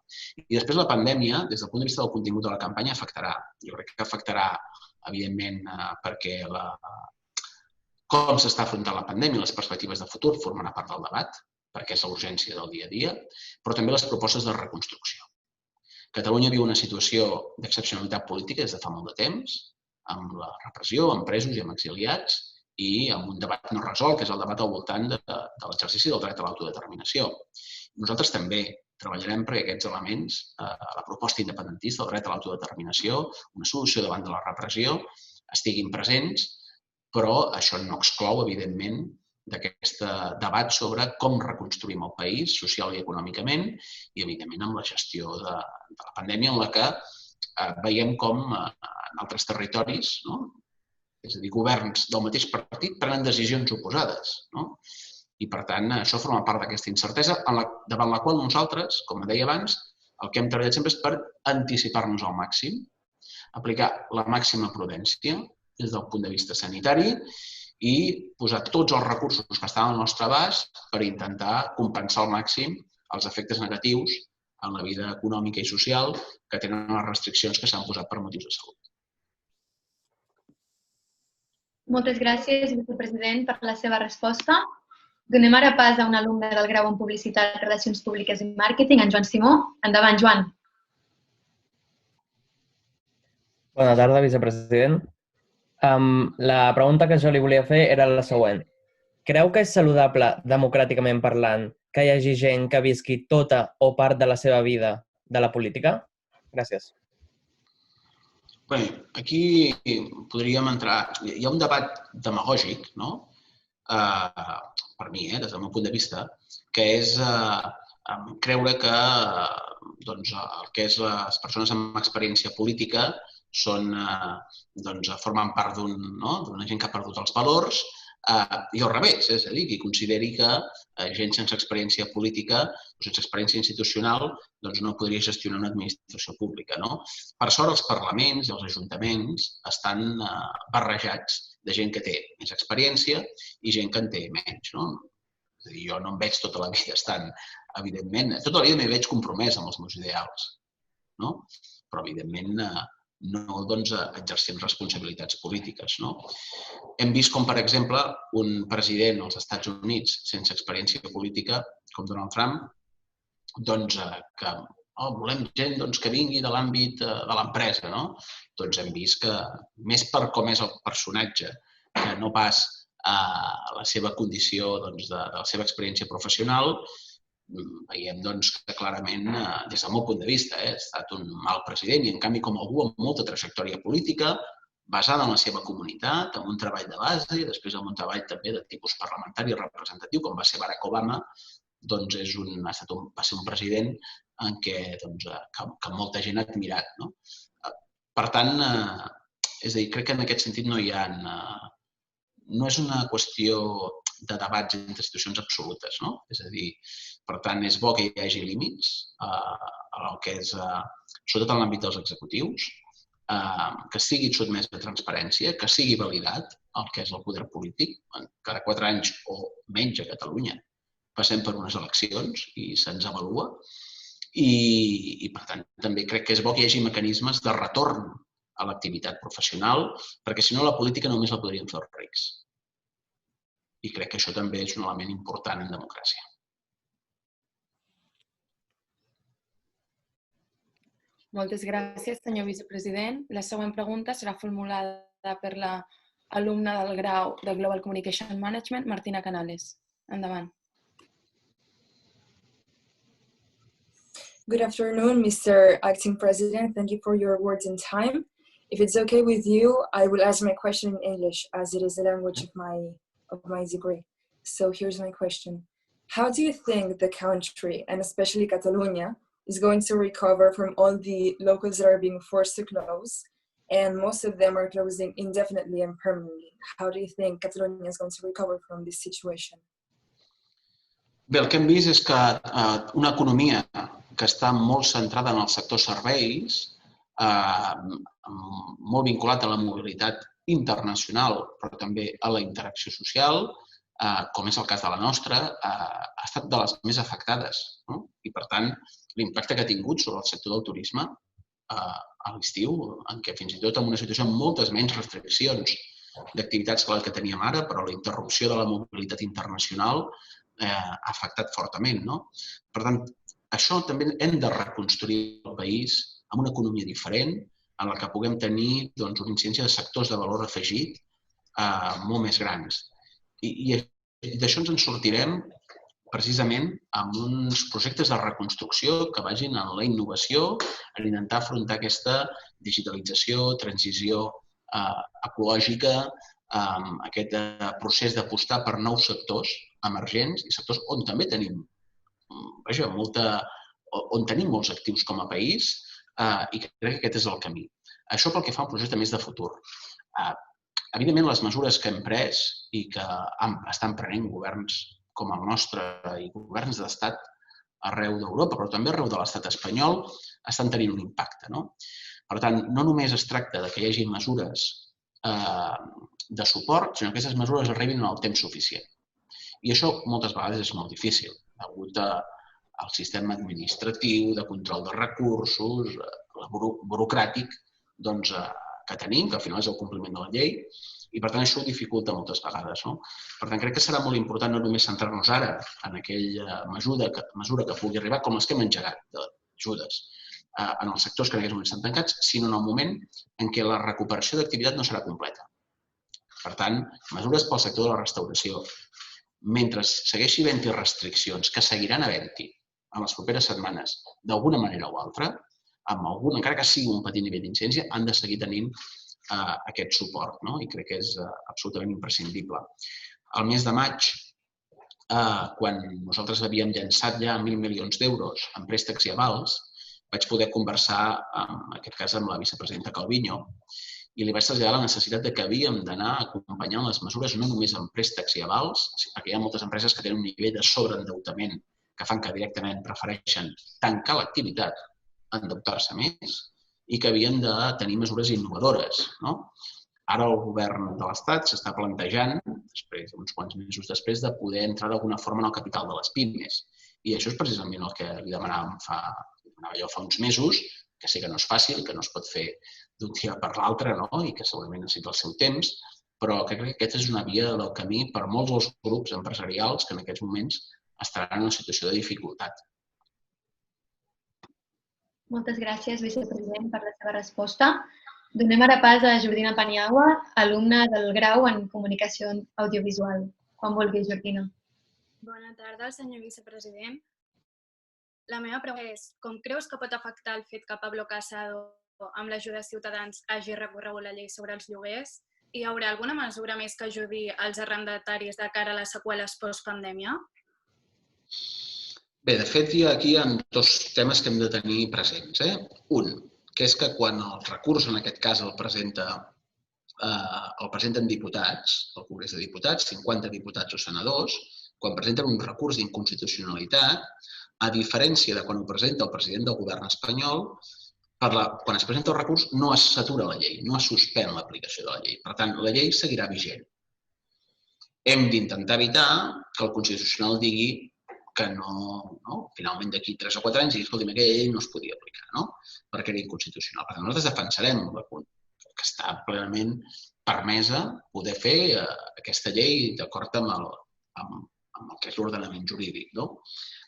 I després la pandèmia, des del punt de vista del contingut de la campanya, afectarà. Jo crec que afectarà, evidentment, perquè com s'està afrontant la pandèmia, les perspectives de futur formarà part del debat, perquè és la urgència del dia a dia, però també les propostes de reconstrucció. Catalunya viu una situació d'excepcionalitat política des de fa molt de temps, amb la repressió, amb presos i amb exiliats, i amb un debat no resolt, que és el debat al voltant de l'exercici del dret a l'autodeterminació. Nosaltres també treballarem perquè aquests elements, la proposta independentista, el dret a l'autodeterminació, una solució davant de la repressió, estiguin presents, però això no exclou, evidentment, d'aquest debat sobre com reconstruïm el país social i econòmicament i, evidentment, amb la gestió de la pandèmia, en la que veiem com en altres territoris, és a dir, governs del mateix partit prenen decisions oposades. I, per tant, això forma part d'aquesta incertesa davant la qual nosaltres, com deia abans, el que hem treballat sempre és per anticipar-nos al màxim, aplicar la màxima prudència des del punt de vista sanitari i posar tots els recursos que estan al nostre abast per intentar compensar al màxim els efectes negatius en la vida econòmica i social que tenen les restriccions que s'han posat per motius de salut. Moltes gràcies, vicepresident, per la seva resposta. Donem ara pas a un alumne del grau en Publicitat, Relacions Públiques i Màrqueting, en Joan Simó. Endavant, Joan. Bona tarda, vicepresident. La pregunta que jo li volia fer era la següent. Creu que és saludable, democràticament parlant, que hi hagi gent que visqui tota o part de la seva vida de la política? Gràcies. Bé, aquí podríem entrar... Hi ha un debat demagògic, per mi, des del meu punt de vista, que és creure que el que és les persones amb experiència política formen part d'una gent que ha perdut els valors i al revés, és a dir, qui consideri que gent sense experiència política o sense experiència institucional no podria gestionar una administració pública. Per sort, els parlaments i els ajuntaments estan barrejats de gent que té més experiència i gent que en té menys. És a dir, jo no em veig tota la vida estant, evidentment, tota la vida m'hi veig compromès amb els meus ideals, no? Però, evidentment, no exercint responsabilitats polítiques. Hem vist com, per exemple, un president als Estats Units sense experiència política, com Donald Trump, que volem gent que vingui de l'àmbit de l'empresa. Doncs hem vist que, més per com és el personatge, que no pas la seva condició de la seva experiència professional, veiem que clarament, des del meu punt de vista, ha estat un mal president i, en canvi, com algú amb molta trajectòria política, basada en la seva comunitat, amb un treball de base i després amb un treball també de tipus parlamentari i representatiu, com va ser Barack Obama, va ser un president en què molta gent ha admirat. Per tant, és a dir, crec que en aquest sentit no és una qüestió de debats entre institucions absolutes. És a dir, per tant, és bo que hi hagi límits, sobretot en l'àmbit dels executius, que sigui sotmès a transparència, que sigui validat el que és el poder polític. Cada 4 anys o menys a Catalunya passem per unes eleccions i se'ns avalua. I, per tant, també crec que és bo que hi hagi mecanismes de retorn a l'activitat professional, perquè si no la política només la podrien fer els rics. I crec que això també és un element important en democràcia. Moltes gràcies, senyor vicepresident. La següent pregunta serà formulada per l'alumna del grau de Global Communication Management, Martina Canales. Endavant. Good afternoon, Mr. Acting President. Thank you for your words and time. If it's okay with you, I will ask my question in English, as it is the language of my degree. So here's my question. How do you think the country, and especially Catalonia, is going to recover from all the locals that are being forced to close, and most of them are closing indefinitely and permanently? How do you think Catalonia is going to recover from this situation? Bé, el que hem vist és que una economia que està molt centrada en el sector serveis, molt vinculat a la mobilitat internacional, però també a la interacció social, com és el cas de la nostra, ha estat de les més afectades. I, per tant, l'impacte que ha tingut sobre el sector del turisme a l'estiu, en què fins i tot en una situació amb moltes menys restriccions d'activitats que la que teníem ara, però la interrupció de la mobilitat internacional ha afectat fortament. Per tant, això també hem de reconstruir el país amb una economia diferent, en la que puguem tenir una incidència de sectors de valor afegit molt més grans. I d'això ens en sortirem precisament amb uns projectes de reconstrucció que vagin en la innovació, en intentar afrontar aquesta digitalització, transició ecològica, aquest procés d'apostar per nous sectors emergents i sectors on també tenim molts actius com a país i crec que aquest és el camí. Això pel que fa a un projecte més de futur. Evidentment, les mesures que hem pres i que estan prenent governs com el nostre i governs d'estat arreu d'Europa, però també arreu de l'estat espanyol, estan tenint un impacte. Per tant, no només es tracta que hi hagi mesures de suport, sinó que aquestes mesures arribin en el temps suficient. I això moltes vegades és molt difícil, degut al sistema administratiu, de control de recursos, burocràtic que tenim, que al final és el compliment de la llei, i per tant això ho dificulta moltes vegades. Per tant, crec que serà molt important no només centrar-nos ara en aquella mesura que pugui arribar, com les que hem engegat d'ajudes en els sectors que en aquests moments estan tancats, sinó en el moment en què la recuperació d'activitat no serà completa. Per tant, mesures pel sector de la restauració. Mentre segueixi havent-hi restriccions, que seguiran havent-hi en les properes setmanes, d'alguna manera o altra, encara que sigui un petit nivell d'incidència, han de seguir tenint aquest suport, i crec que és absolutament imprescindible. Al mes de maig, quan nosaltres havíem llançat ja 1.000 milions d'euros en préstecs i avals, vaig poder conversar, en aquest cas, amb la vicepresidenta Calviño, i li vaig traslladar la necessitat que havíem d'anar acompanyant les mesures no només amb préstecs i avals, perquè hi ha moltes empreses que tenen un nivell de sobreendeutament que fan que directament prefereixen tancar l'activitat, endeutar-se més, i que havien de tenir mesures innovadores. Ara el govern de l'Estat s'està plantejant després, uns quants mesos després, de poder entrar d'alguna forma en el capital de les pimes. I això és precisament el que li demanava jo fa uns mesos, que sé que no és fàcil, que no es pot fer d'un dia per l'altre, no? I que segurament necessita el seu temps, però crec que aquesta és una via del camí per molts dels grups empresarials que en aquests moments estaran en una situació de dificultat. Moltes gràcies, vicepresident, per la seva resposta. Donem ara pas a Jordina Paniagua, alumna del grau en Comunicació Audiovisual. Quan vulguis, Jordina. Bona tarda, senyor vicepresident. La meva pregunta és, com creus que pot afectar el fet que Pablo Casado, amb l'ajuda de Ciutadans, hagi recorregut la llei sobre els lloguers? Hi haurà alguna mesura més que ajudi als arrendataris de cara a les seqüeles postpandèmia? Bé, de fet, aquí hi ha dos temes que hem de tenir presents. Un, que és que quan el recurs, en aquest cas, el presenten diputats, el Congrés de Diputats, 50 diputats o senadors, quan presenten un recurs d'inconstitucionalitat, a diferència de quan ho presenta el president del govern espanyol, quan es presenta el recurs no es s'atura la llei, no es suspèn l'aplicació de la llei. Per tant, la llei seguirà vigent. Hem d'intentar evitar que el Constitucional digui que finalment d'aquí 3 o 4 anys, escolti'm, aquella llei no es podia aplicar, perquè era inconstitucional. Per tant, nosaltres defensarem que està plenament permesa poder fer aquesta llei d'acord amb el que és l'ordenament jurídic.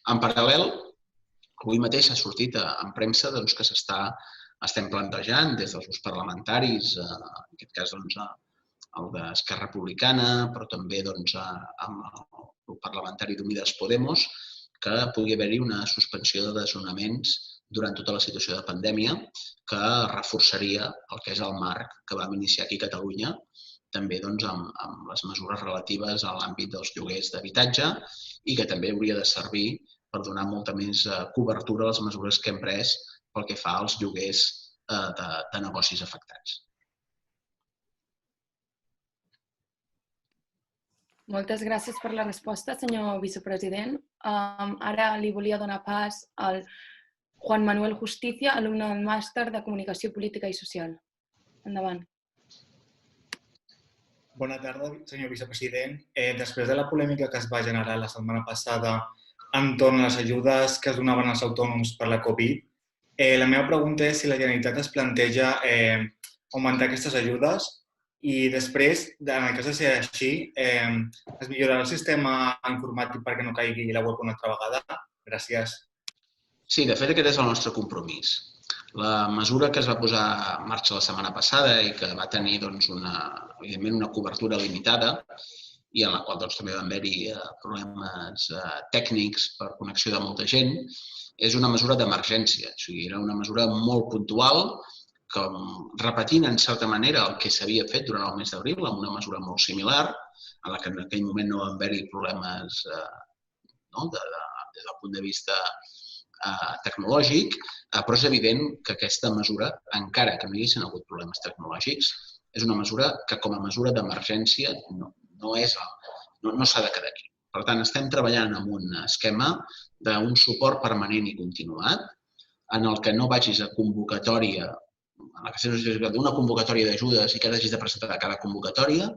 En paral·lel, avui mateix s'ha sortit en premsa que estem plantejant des dels grups parlamentaris, en aquest cas el d'Esquerra Republicana, però també amb el grup parlamentari d'Unides Podemos, que pugui haver-hi una suspensió de desnonaments durant tota la situació de pandèmia que reforçaria el que és el marc que vam iniciar aquí a Catalunya, també amb les mesures relatives a l'àmbit dels lloguers d'habitatge i que també hauria de servir per donar molta més cobertura a les mesures que hem pres pel que fa als lloguers de negocis afectats. Moltes gràcies per la resposta, senyor vicepresident. Ara li volia donar pas al Juan Manuel Justicia, alumne del màster de Comunicació Política i Social. Endavant. Bona tarda, senyor vicepresident. Després de la polèmica que es va generar la setmana passada entorn a les ajudes que es donaven als autònoms per la Covid, la meva pregunta és si la Generalitat es planteja augmentar aquestes ajudes i després, en el cas de ser així, es millorarà el sistema informàtic perquè no caigui la web una altra vegada? Gràcies. Sí, de fet, aquest és el nostre compromís. La mesura que es va posar en marxa la setmana passada i que va tenir, evidentment, una cobertura limitada i en la qual també van haver-hi problemes tècnics per connexió de molta gent, és una mesura d'emergència. O sigui, era una mesura molt puntual, repetint, en certa manera, el que s'havia fet durant el mes d'abril, amb una mesura molt similar, en la que en aquell moment no van haver-hi problemes des del punt de vista tecnològic, però és evident que aquesta mesura, encara que no hi haguessin hagut problemes tecnològics, és una mesura que, com a mesura d'emergència, no s'ha de quedar aquí. Per tant, estem treballant en un esquema d'un suport permanent i continuat, en el que no vagis a convocatòria, en la que d'una convocatòria d'ajudes i que hagis de presentar a cada convocatòria,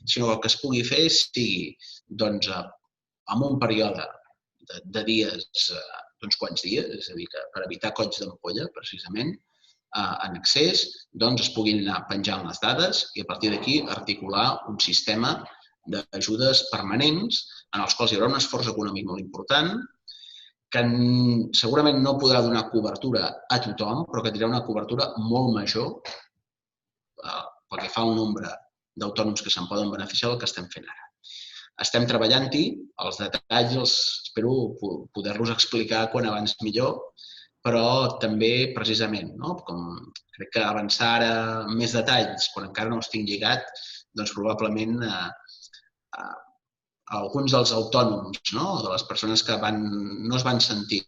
sinó que el que es pugui fer sigui, en un període de dies, d'uns quants dies, és a dir, que per evitar colls d'ampolla, precisament, en accés, es puguin anar penjant les dades i a partir d'aquí articular un sistema d'ajudes permanents en els quals hi haurà un esforç econòmic molt important que segurament no podrà donar cobertura a tothom, però que tindrà una cobertura molt major pel que fa al nombre d'autònoms que se'n poden beneficiar del que estem fent ara. Estem treballant-hi, els detalls espero poder-los explicar quan abans millor, però també, precisament, com crec que avançar ara més detalls, quan encara no els tinc lligat, doncs probablement alguns dels autònoms, de les persones que no es van sentir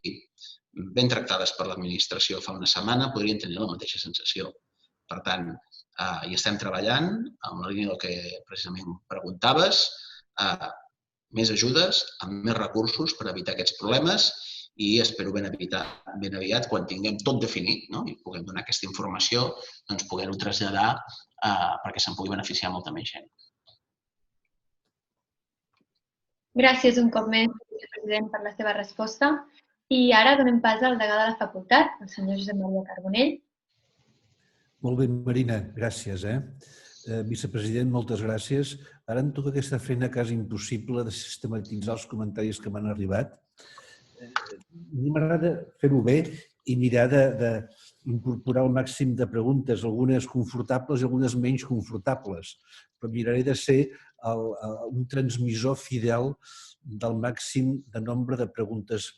ben tractades per l'administració fa una setmana, podrien tenir la mateixa sensació. Per tant, hi estem treballant, en la línia del que precisament preguntaves, més ajudes, amb més recursos per evitar aquests problemes i espero ben aviat, quan tinguem tot definit i puguem donar aquesta informació, poder-ho traslladar perquè se'n pugui beneficiar molta més gent. Gràcies un cop més, vicepresident, per la seva resposta. I ara donem pas al degà de la facultat, el senyor Josep Maria Carbonell. Molt bé, Marina, gràcies. Vicepresident, moltes gràcies. Ara em toca aquesta feina quasi impossible de sistematitzar els comentaris que m'han arribat. A mi m'agrada fer-ho bé i mirar d'incorporar el màxim de preguntes, algunes confortables i algunes menys confortables, però miraré de ser un transmissor fidel del màxim de nombre de preguntes.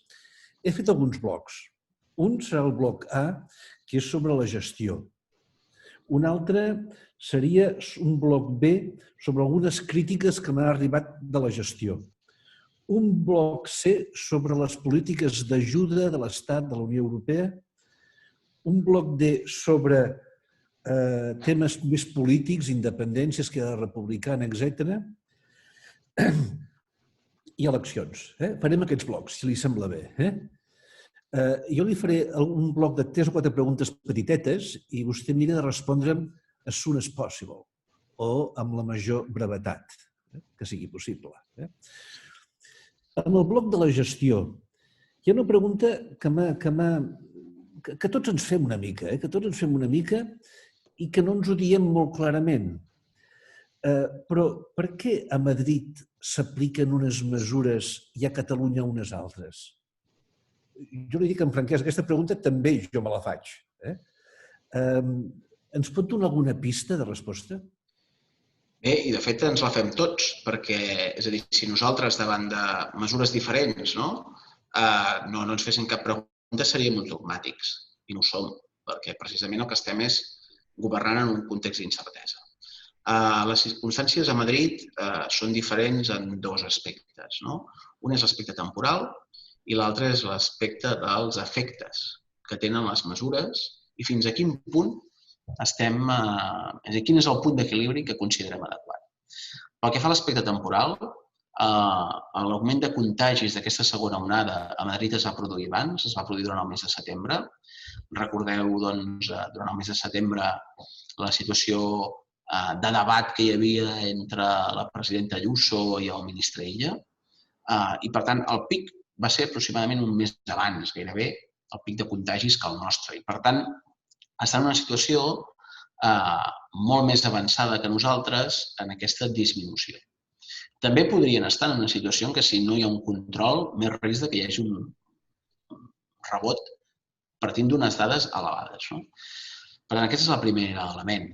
He fet alguns blocs. Un serà el bloc A, que és sobre la gestió. Un altre seria un bloc B sobre algunes crítiques que m'han arribat de la gestió. Un bloc C sobre les polítiques d'ajuda de l'Estat, de la Unió Europea. Un bloc D sobre temes més polítics, independència, esquerra republicana, etc. I eleccions. Farem aquests blocs, si li sembla bé. Jo li faré un bloc de 3 o 4 preguntes petitetes i vostè mira de respondre'm as soon as possible o amb la major brevetat que sigui possible. En el bloc de la gestió hi ha una pregunta que tots ens fem una mica, i que no ens ho diem molt clarament. Però per què a Madrid s'apliquen unes mesures i a Catalunya unes altres? Jo li dic amb franquesa, aquesta pregunta també jo me la faig. Ens pot donar alguna pista de resposta? Bé, i de fet ens la fem tots, perquè, és a dir, si nosaltres davant de mesures diferents no ens fessin cap pregunta, seríem uns dogmàtics, i no ho som, perquè precisament el que estem és governant en un context d'incertesa. Les circumstàncies a Madrid són diferents en 2 aspectes. Un és l'aspecte temporal i l'altre és l'aspecte dels efectes que tenen les mesures i fins a quin punt estem, és a dir, quin és el punt d'equilibri que considerem adequat. Pel que fa a l'aspecte temporal, l'augment de contagis d'aquesta segona onada a Madrid es va produir abans, es va produir durant el mes de setembre. Recordeu, doncs, durant el mes de setembre la situació de debat que hi havia entre la presidenta Ayuso i el ministre Illa. I, per tant, el pic va ser aproximadament un mes abans, gairebé, el pic de contagis que el nostre. I, per tant, està en una situació molt més avançada que nosaltres en aquesta disminució. També podrien estar en una situació en què, si no hi ha un control, més risc que hi hagi un rebot partint d'unes dades elevades. Per tant, aquest és el primer element.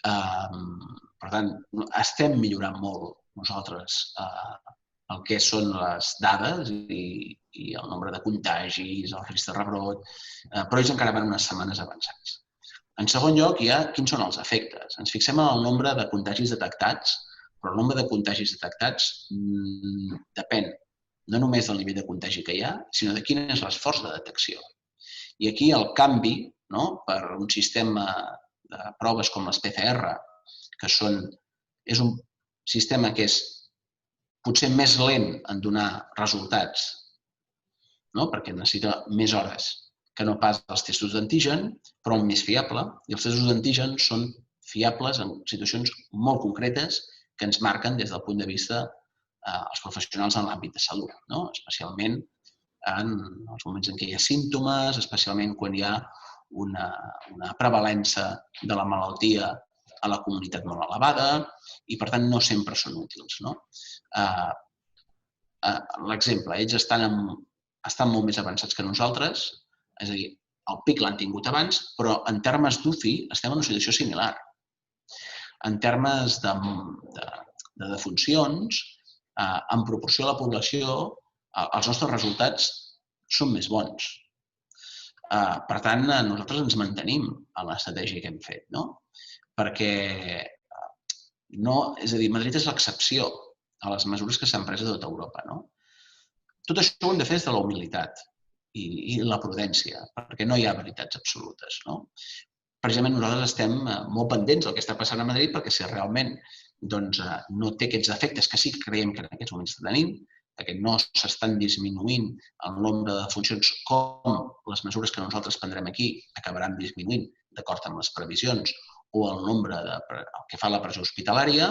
Per tant, estem millorant molt nosaltres el que són les dades i el nombre de contagis, el risc de rebrot, però ells encara van unes setmanes avançats. En segon lloc, hi ha quins són els efectes. Ens fixem en el nombre de contagis detectats, però el nombre de contagis detectats depèn no només del nivell de contagi que hi ha, sinó de quin és l'esforç de detecció. I aquí el canvi per un sistema de proves com les PCR, que és un sistema que és potser més lent en donar resultats, perquè necessita més hores que no pas els testos d'antigen, però més fiable. I els testos d'antigen són fiables en situacions molt concretes que ens marquen des del punt de vista els professionals en l'àmbit de salut, especialment en els moments en què hi ha símptomes, especialment quan hi ha una prevalença de la malaltia a la comunitat molt elevada i, per tant, no sempre són útils. L'exemple, ells estan molt més avançats que nosaltres, és a dir, el pic l'han tingut abans, però en termes d'UCI estem en una situació similar. En termes de defuncions, en proporció a la població, els nostres resultats són més bons. Per tant, nosaltres ens mantenim en l'estratègia que hem fet, perquè és a dir, Madrid és l'excepció a les mesures que s'han pres a tota Europa. Tot això ho hem de fer des de la humilitat i la prudència, perquè no hi ha veritats absolutes. Precisament nosaltres estem molt pendents del que està passant a Madrid perquè si realment no té aquests efectes que sí que creiem que en aquests moments està tenint, que no s'estan disminuint el nombre de defuncions com les mesures que nosaltres prendrem aquí acabaran disminuint d'acord amb les previsions o el nombre que fa la presó hospitalària,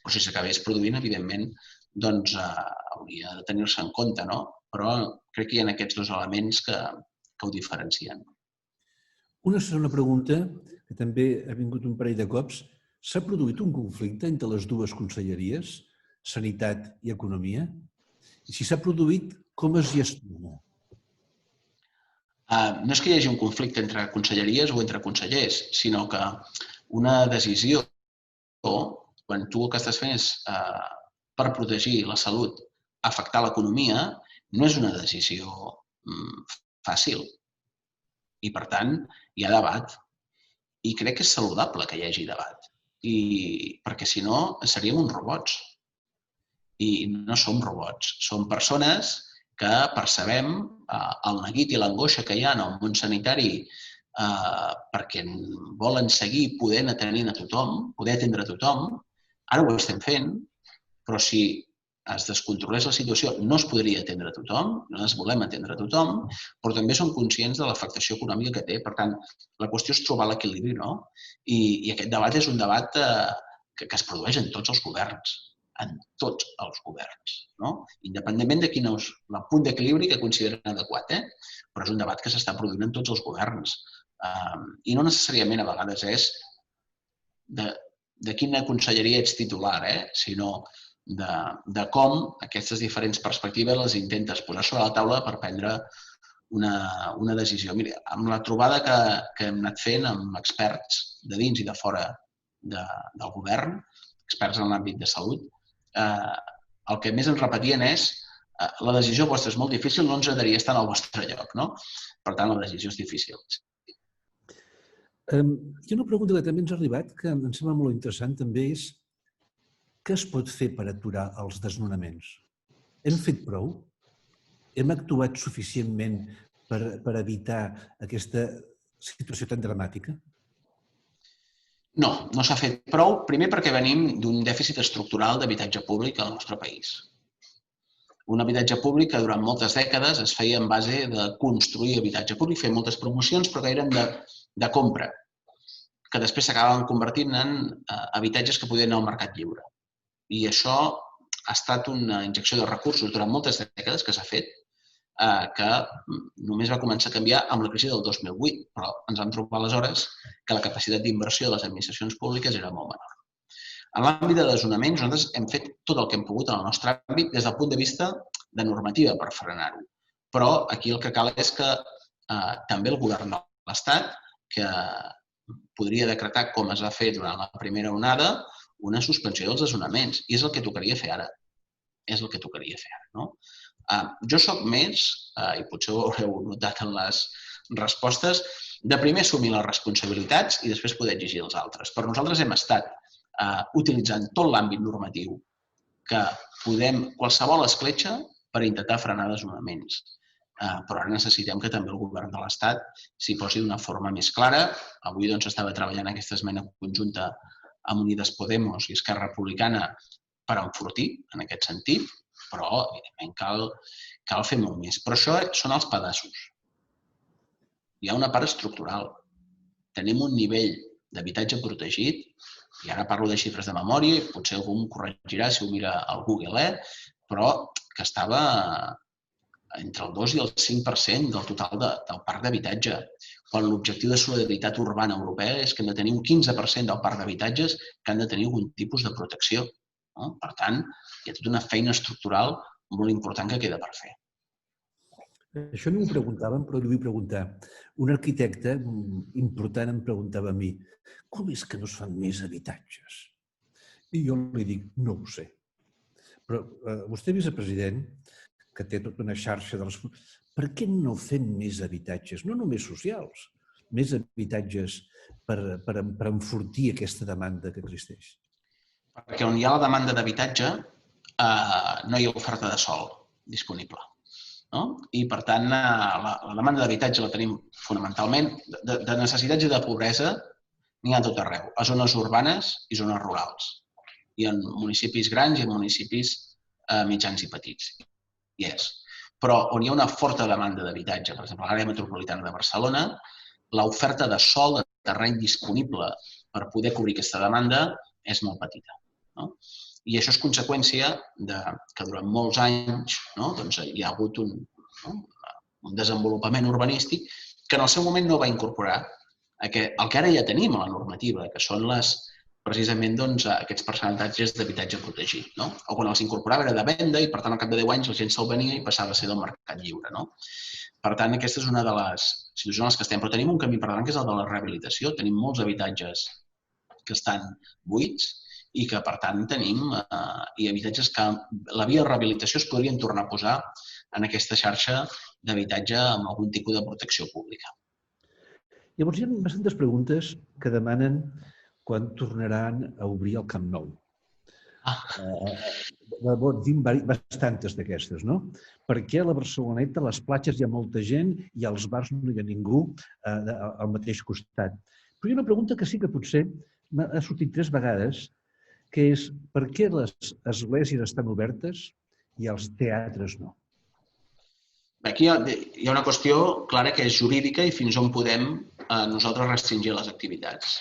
però si s'acabés produint, evidentment, doncs hauria de tenir-se en compte, no? Però crec que hi ha aquests dos elements que ho diferencien. Una segona pregunta, que també ha vingut un parell de cops. S'ha produït un conflicte entre les dues conselleries, Sanitat i Economia? I si s'ha produït, com es gestiona? No és que hi hagi un conflicte entre conselleries o entre consellers, sinó que una decisió, quan tu el que estàs fent és per protegir la salut, afectar l'economia, no és una decisió fàcil. I, per tant, hi ha debat. I crec que és saludable que hi hagi debat. Perquè, si no, seríem uns robots. I no som robots. Som persones que percebem el neguit i l'angoixa que hi ha en el món sanitari perquè volen seguir podent atenent a tothom, poder atendre a tothom. Ara ho estem fent, però si es descontrolés la situació no es podria atendre a tothom, no es volem atendre a tothom, però també som conscients de l'afectació econòmica que té. Per tant, la qüestió és trobar l'equilibri, no? I aquest debat és un debat que es produeix en tots els governs. En tots els governs, no? Independentment de quin és el punt d'equilibri que consideren adequat, però és un debat que s'està produint en tots els governs. I no necessàriament a vegades és de quina conselleria ets titular, sinó de com aquestes diferents perspectives les intentes posar sobre la taula per prendre una decisió. Mira, amb la trobada que hem anat fent amb experts de dins i de fora del govern, experts en l'àmbit de salut, el que més ens repetien és la decisió vostra és molt difícil, no ens agradaria estar al vostre lloc, no? Per tant, la decisió és difícil. Hi ha una pregunta que també ens ha arribat, que em sembla molt interessant, també és què es pot fer per aturar els desnonaments? Hem fet prou? Hem actuat suficientment per evitar aquesta situació tan dramàtica? No, no s'ha fet prou, primer perquè venim d'un dèficit estructural d'habitatge públic al nostre país. Un habitatge públic que durant moltes dècades es feia en base de construir habitatge públic, fer moltes promocions, però que eren de compra, que després s'acabaven convertint en habitatges que podien anar al mercat lliure. I això ha estat una injecció de recursos durant moltes dècades que s'ha fet, que només va començar a canviar amb la crisi del 2008, però ens vam trobar aleshores que la capacitat d'inversió de les administracions públiques era molt menor. En l'àmbit de desnonaments, nosaltres hem fet tot el que hem pogut en el nostre àmbit des del punt de vista de normativa per frenar-ho. Però aquí el que cal és que també el govern de l'Estat, que podria decretar, com es va fer durant la primera onada, una suspensió dels desnonaments. I és el que tocaria fer ara. És el que tocaria fer ara, no? Jo soc més, i potser ho haureu notat en les respostes, de primer assumir les responsabilitats i després poder exigir als altres. Però nosaltres hem estat utilitzant tot l'àmbit normatiu que podem, qualsevol escletxa, per intentar frenar desnonaments. Però ara necessitem que també el govern de l'Estat s'hi posi d'una forma més clara. Avui estava treballant aquesta esmena conjunta amb Unides Podemos i Esquerra Republicana per enfortir en aquest sentit, però, evidentment, cal fer molt més. Però això són els pedaços. Hi ha una part estructural. Tenim un nivell d'habitatge protegit, i ara parlo de xifres de memòria, i potser algú em corregirà si ho mira al Google, però que estava entre el 2 i el 5% del total del parc d'habitatge, quan l'objectiu de solidaritat urbana europea és que hem de tenir un 15% del parc d'habitatges que han de tenir algun tipus de protecció. Per tant, hi ha tota una feina estructural molt important que queda per fer. Això no m'ho preguntàvem, però li vull preguntar. Un arquitecte important em preguntava a mi, com és que no es fan més habitatges? I jo li dic, no ho sé. Però vostè, vicepresident, que té tota una xarxa de les... Per què no fem més habitatges? No només socials, més habitatges per enfortir aquesta demanda que existeix. Perquè on hi ha la demanda d'habitatge no hi ha oferta de sòl disponible. I, per tant, la demanda d'habitatge la tenim fonamentalment. De necessitats i de pobresa n'hi ha tot arreu, a zones urbanes i zones rurals. I en municipis grans i en municipis mitjans i petits. Hi és. Però on hi ha una forta demanda d'habitatge, per exemple, a l'àrea metropolitana de Barcelona, l'oferta de sòl, de terreny disponible per poder cobrir aquesta demanda és molt petita. I això és conseqüència que durant molts anys hi ha hagut un desenvolupament urbanístic que en el seu moment no va incorporar el que ara ja tenim a la normativa, que són precisament aquests percentatges d'habitatge protegit. O quan els incorporava era de venda i, per tant, al cap de 10 anys la gent se'l venia i passava a ser del mercat lliure. Per tant, aquesta és una de les situacions en les que estem. Però tenim un camí per davant, que és el de la rehabilitació. Tenim molts habitatges que estan buits i que, per tant, tenim habitatges que la via rehabilitació es podrien tornar a posar en aquesta xarxa d'habitatge amb algun tipus de protecció pública. Llavors, hi ha bastantes preguntes que demanen quan tornaran a obrir el Camp Nou. Tinc bastantes d'aquestes, no? Perquè a la Barceloneta, a les platges hi ha molta gent i als bars no hi ha ningú al mateix costat. Però hi ha una pregunta que sí que potser ha sortit 3 vegades, que és per què les esglésies estan obertes i els teatres no? Aquí hi ha una qüestió clara que és jurídica i fins on podem nosaltres restringir les activitats.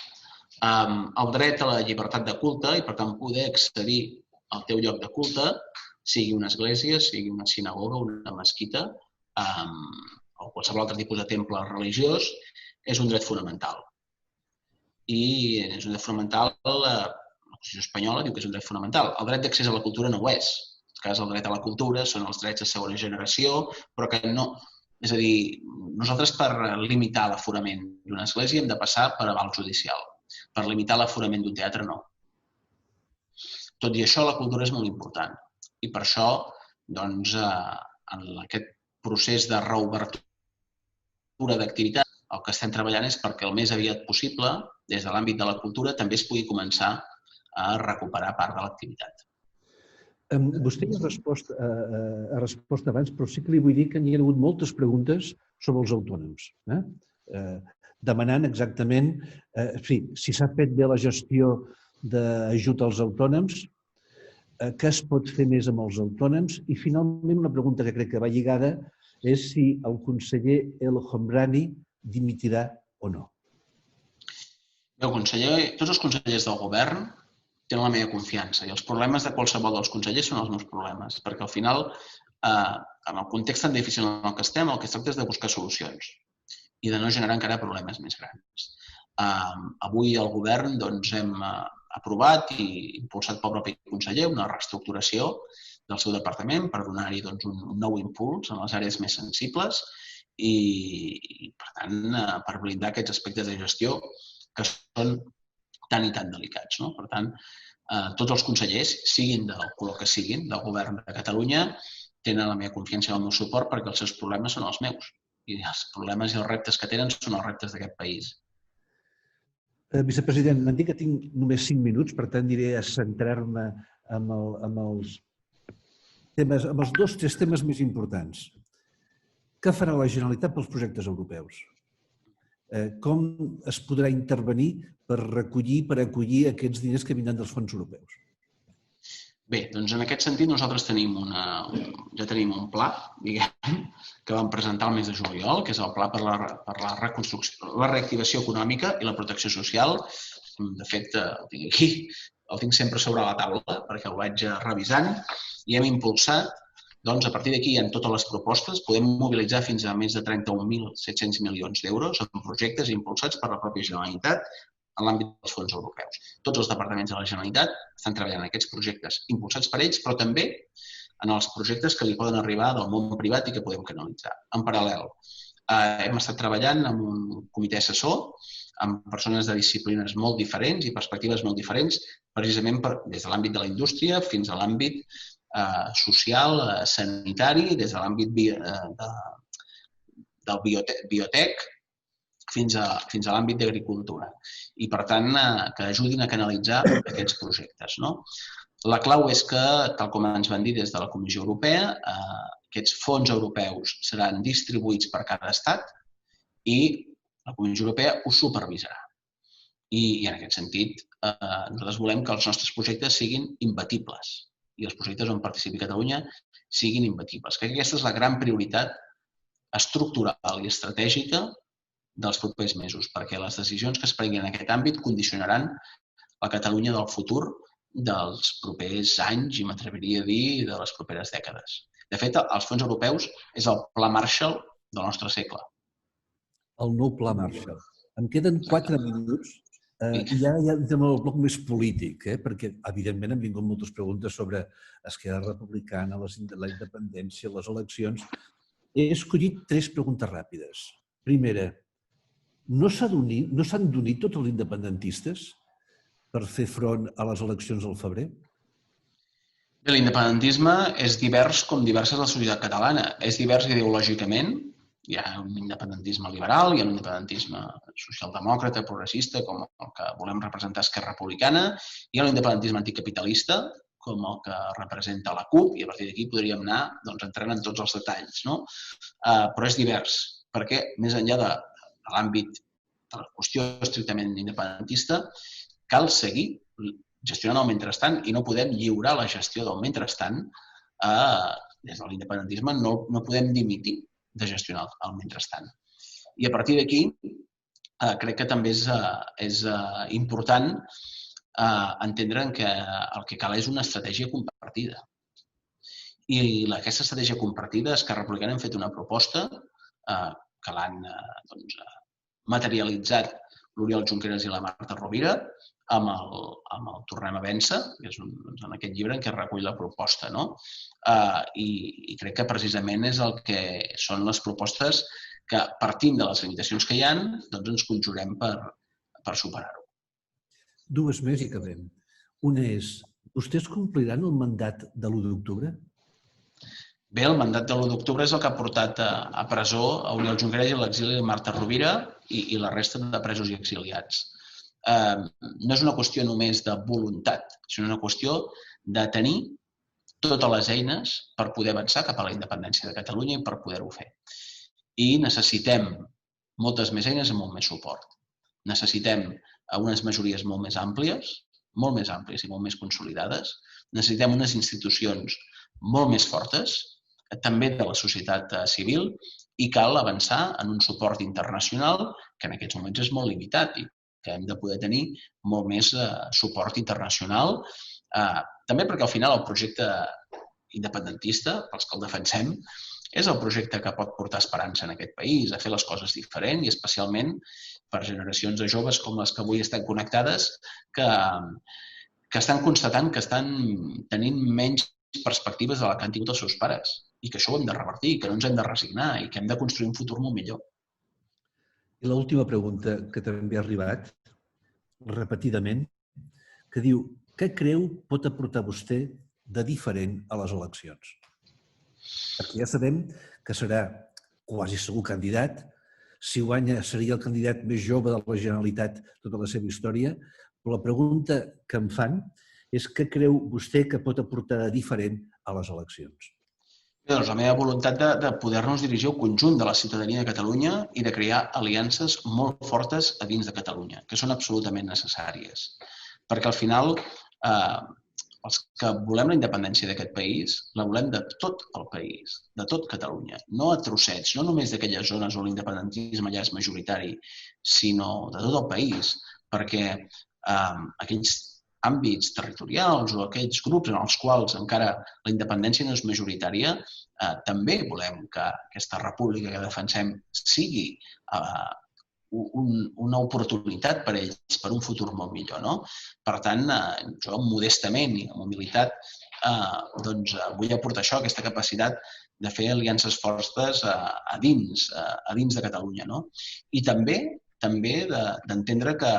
El dret a la llibertat de culte i, per tant, poder accedir al teu lloc de culte, sigui una església, sigui una sinagoga, una mesquita o qualsevol altre tipus de temple religiós, és un dret fonamental. I és un dret fonamental, la Constitució espanyola diu que és un dret fonamental. El dret d'accés a la cultura no ho és. En aquest cas, el dret a la cultura són els drets de segona generació, però que no... És a dir, nosaltres per limitar l'aforament d'una església hem de passar per aval judicial. Per limitar l'aforament d'un teatre, no. Tot i això, la cultura és molt important. I per això, doncs, en aquest procés de reobertura d'activitat, el que estem treballant és perquè el més aviat possible, des de l'àmbit de la cultura, també es pugui començar a recuperar part de l'activitat. Vostè ha respost abans, però sí que li vull dir que hi ha hagut moltes preguntes sobre els autònoms. Demanant exactament si s'ha fet bé la gestió d'ajut als autònoms, què es pot fer més amb els autònoms i, finalment, una pregunta que crec que va lligada és si el conseller El Homrani dimitirà o no. Tots els consellers del govern tenen la meva confiança i els problemes de qualsevol dels consellers són els meus problemes, perquè al final, en el context tan difícil en el que estem, el que es tracta és de buscar solucions i de no generar encara problemes més grans. Avui al govern hem aprovat i impulsat pel propi conseller una reestructuració del seu departament per donar-hi un nou impuls en les àrees més sensibles i, per tant, per blindar aquests aspectes de gestió que són tan i tan delicats. Per tant, tots els consellers, siguin del color que siguin, del govern de Catalunya, tenen la meva confiança i el meu suport perquè els seus problemes són els meus. I els problemes i els reptes que tenen són els reptes d'aquest país. Vicepresident, m'han dit que tinc només 5 minuts, per tant diré a centrar-me amb els 2 o 3 temes més importants. Què farà la Generalitat pels projectes europeus? Com es podrà intervenir per acollir aquests diners que vindran dels fons europeus? Bé, doncs en aquest sentit nosaltres ja tenim un pla, diguem, que vam presentar el mes de juliol, que és el pla per la reactivació econòmica i la protecció social. De fet, el tinc aquí, el tinc sempre sobre la taula perquè el vaig revisant i hem impulsat. Doncs, a partir d'aquí hi ha totes les propostes. Podem mobilitzar fins a més de 31.700 milions d'euros en projectes impulsats per la pròpia Generalitat en l'àmbit dels fons europeus. Tots els departaments de la Generalitat estan treballant en aquests projectes impulsats per ells, però també en els projectes que li poden arribar del món privat i que podem canalitzar. En paral·lel, hem estat treballant amb un comitè assessor, amb persones de disciplines molt diferents i perspectives molt diferents, precisament des de l'àmbit de la indústria fins a l'àmbit social, sanitari, des de l'àmbit del biotec fins a l'àmbit d'agricultura. I, per tant, que ajudin a canalitzar aquests projectes. La clau és que, tal com ens van dir des de la Comissió Europea, aquests fons europeus seran distribuïts per cada estat i la Comissió Europea ho supervisarà. I, en aquest sentit, nosaltres volem que els nostres projectes siguin imbatibles i els projectes on participi Catalunya siguin imbatibles. Crec que aquesta és la gran prioritat estructural i estratègica dels propers mesos, perquè les decisions que es prenguin en aquest àmbit condicionaran la Catalunya del futur dels propers anys i m'atreviria a dir de les properes dècades. De fet, els fons europeus és el pla Marshall del nostre segle. El nou pla Marshall. Em queden 4 minuts i ja entrem al bloc més polític, perquè, evidentment, han vingut moltes preguntes sobre Esquerra Republicana, la independència, les eleccions. He escollit 3 preguntes ràpides. Primera, no s'han d'unir tots els independentistes per fer front a les eleccions del febrer? Bé, l'independentisme és divers com diversa és la societat catalana. És divers ideològicament. Hi ha un independentisme liberal, hi ha un independentisme socialdemòcrata, progressista, com el que volem representar Esquerra Republicana, hi ha un independentisme anticapitalista, com el que representa la CUP, i a partir d'aquí podríem anar entrant en tots els detalls. Però és divers, perquè més enllà de l'àmbit de la qüestió estrictament independentista, cal seguir gestionant el mentrestant i no podem lliurar la gestió del mentrestant. Des de l'independentisme no podem dimitir de gestionar el mentrestant. I a partir d'aquí crec que també és important entendre que el que cal és una estratègia compartida. I aquesta estratègia compartida, Esquerra Republicana hem fet una proposta que l'han materialitzat l'Oriol Junqueras i la Marta Rovira amb el Tornem a Vèncer, que és en aquest llibre en què recull la proposta. I crec que precisament és el que són les propostes que, partint de les limitacions que hi ha, ens conjurem per superar-ho. 2 més i acabem. Una és, vostès compliran el mandat de l'1 d'octubre? Bé, el mandat de l'1 d'octubre és el que ha portat a presó a Oriol Junqueras i a l'exili de Marta Rovira i la resta de presos i exiliats. No és una qüestió només de voluntat, sinó una qüestió de tenir totes les eines per poder avançar cap a la independència de Catalunya i per poder-ho fer. I necessitem moltes més eines i molt més suport. Necessitem unes majories molt més àmplies i molt més consolidades. Necessitem unes institucions molt més fortes, també de la societat civil, i cal avançar en un suport internacional que en aquests moments és molt limitat i que hem de poder tenir molt més suport internacional, també perquè al final el projecte independentista, pels que el defensem, és el projecte que pot portar esperança en aquest país, a fer les coses diferent i especialment per generacions de joves com les que avui estan connectades que estan constatant que estan tenint menys perspectives de la que han tingut els seus pares i que això ho hem de revertir, que no ens hem de resignar i que hem de construir un futur molt millor. I l'última pregunta que també ha arribat, repetidament, que diu, què creu pot aportar vostè de diferent a les eleccions? Perquè ja sabem que serà quasi segur candidat, si guanya seria el candidat més jove de la Generalitat tota la seva història, però la pregunta que em fan és què creu vostè que pot aportar de diferent a les eleccions? Doncs la meva voluntat de poder-nos dirigir al conjunt de la ciutadania de Catalunya i de crear aliances molt fortes a dins de Catalunya, que són absolutament necessàries. Perquè al final els que volem la independència d'aquest país, la volem de tot el país, de tot Catalunya, no a trossets, no només d'aquelles zones on l'independentisme ja és majoritari, sinó de tot el país, perquè aquells àmbits territorials o aquells grups en els quals encara la independència no és majoritària, també volem que aquesta república que defensem sigui una oportunitat per a ells, per un futur molt millor. Per tant, jo modestament i amb humilitat vull aportar això, aquesta capacitat de fer aliances fortes a dins de Catalunya. I també d'entendre que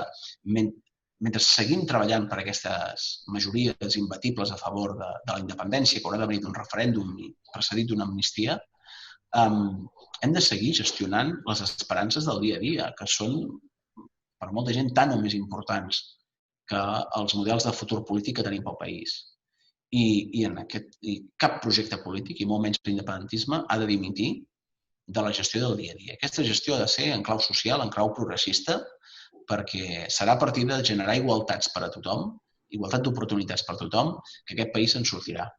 mentre seguim treballant per aquestes majories imbatibles a favor de la independència, que haurà de venir d'un referèndum i precedit d'una amnistia, hem de seguir gestionant les esperances del dia a dia, que són, per molta gent, tan o més importants que els models de futur polític que tenim pel país. I cap projecte polític, i molt menys l'independentisme, ha de dimitir de la gestió del dia a dia. Aquesta gestió ha de ser en clau social, en clau progressista, perquè serà a partir de generar igualtats per a tothom, igualtat d'oportunitats per a tothom, que aquest país se'n sortirà.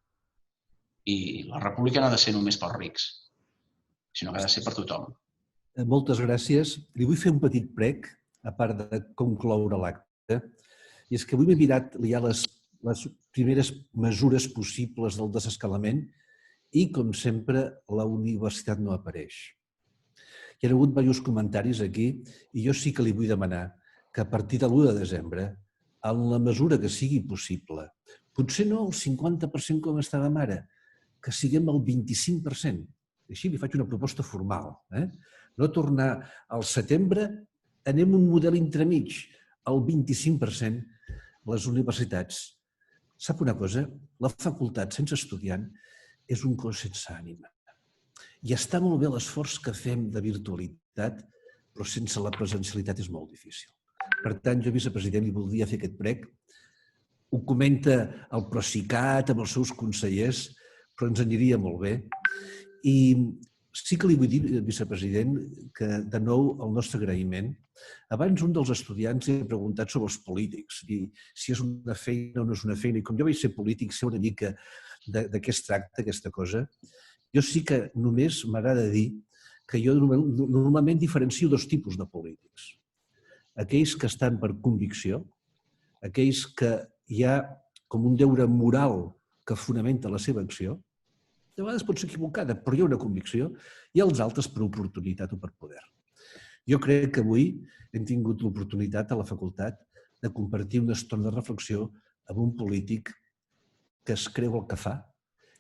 I la república no ha de ser només pels rics, sinó que ha de ser per tothom. Moltes gràcies. Li vull fer un petit prec, a part de concloure l'acte, i és que avui m'he mirat ja les primeres mesures possibles del desescalament i, com sempre, la universitat no apareix. Hi ha hagut diversos comentaris aquí i jo sí que li vull demanar que a partir de l'1 de desembre, en la mesura que sigui possible, potser no el 50% com estàvem ara, que siguem el 25%. Així li faig una proposta formal. No tornar al setembre, anem un model entremig, el 25%, les universitats. Sap una cosa? La facultat sense estudiant és un cos sense ànima. I està molt bé l'esforç que fem de virtualitat, però sense la presencialitat és molt difícil. Per tant, jo, vicepresident, li voldria fer aquest prec. Ho comenta el Procicat amb els seus consellers, però ens aniria molt bé. I sí que li vull dir, vicepresident, que de nou el nostre agraïment. Abans un dels estudiants li ha preguntat sobre els polítics i si és una feina o no és una feina. I com jo vaig ser polític, sé una mica de què es tracta aquesta cosa. Jo sí que només m'agrada dir que jo normalment diferencio dos tipus de polítics. Aquells que estan per convicció, aquells que hi ha com un deure moral que fonamenta la seva acció, de vegades pot ser equivocada, però hi ha una convicció, i els altres per oportunitat o per poder. Jo crec que avui hem tingut l'oportunitat a la facultat de compartir una estona de reflexió amb un polític que es creu el que fa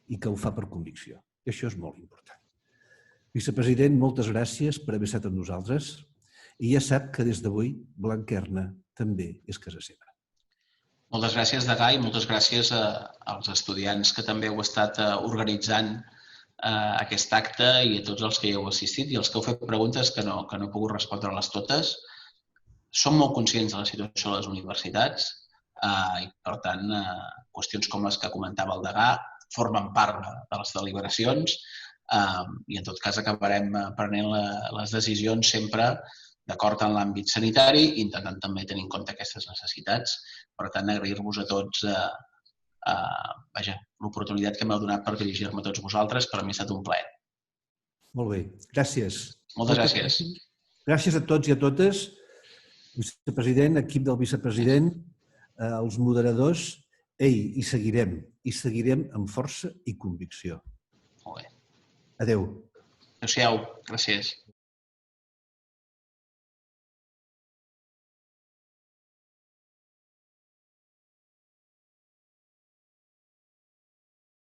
i que ho fa per convicció. I això és molt important. Vicepresident, moltes gràcies per haver estat amb nosaltres i ja sap que des d'avui Blanquerna també és casa seva. Moltes gràcies, Degà, i moltes gràcies als estudiants que també heu estat organitzant aquest acte i a tots els que hi heu assistit i els que heu fet preguntes que no he pogut respondre-les totes. Som molt conscients de la situació de les universitats i, per tant, qüestions com les que comentava el Degà formen part de les deliberacions i, en tot cas, acabarem prenent les decisions sempre d'acord en l'àmbit sanitari, intentant també tenir en compte aquestes necessitats. Per tant, agrair-vos a tots l'oportunitat que m'heu donat per dirigir-me a tots vosaltres. Per a mi ha estat un plaer. Molt bé. Gràcies. Moltes gràcies. Gràcies a tots i a totes. Vicepresident, equip del vicepresident, els moderadors. I seguirem amb força i convicció. Molt bé. Adéu. Adéu-siau. Gràcies.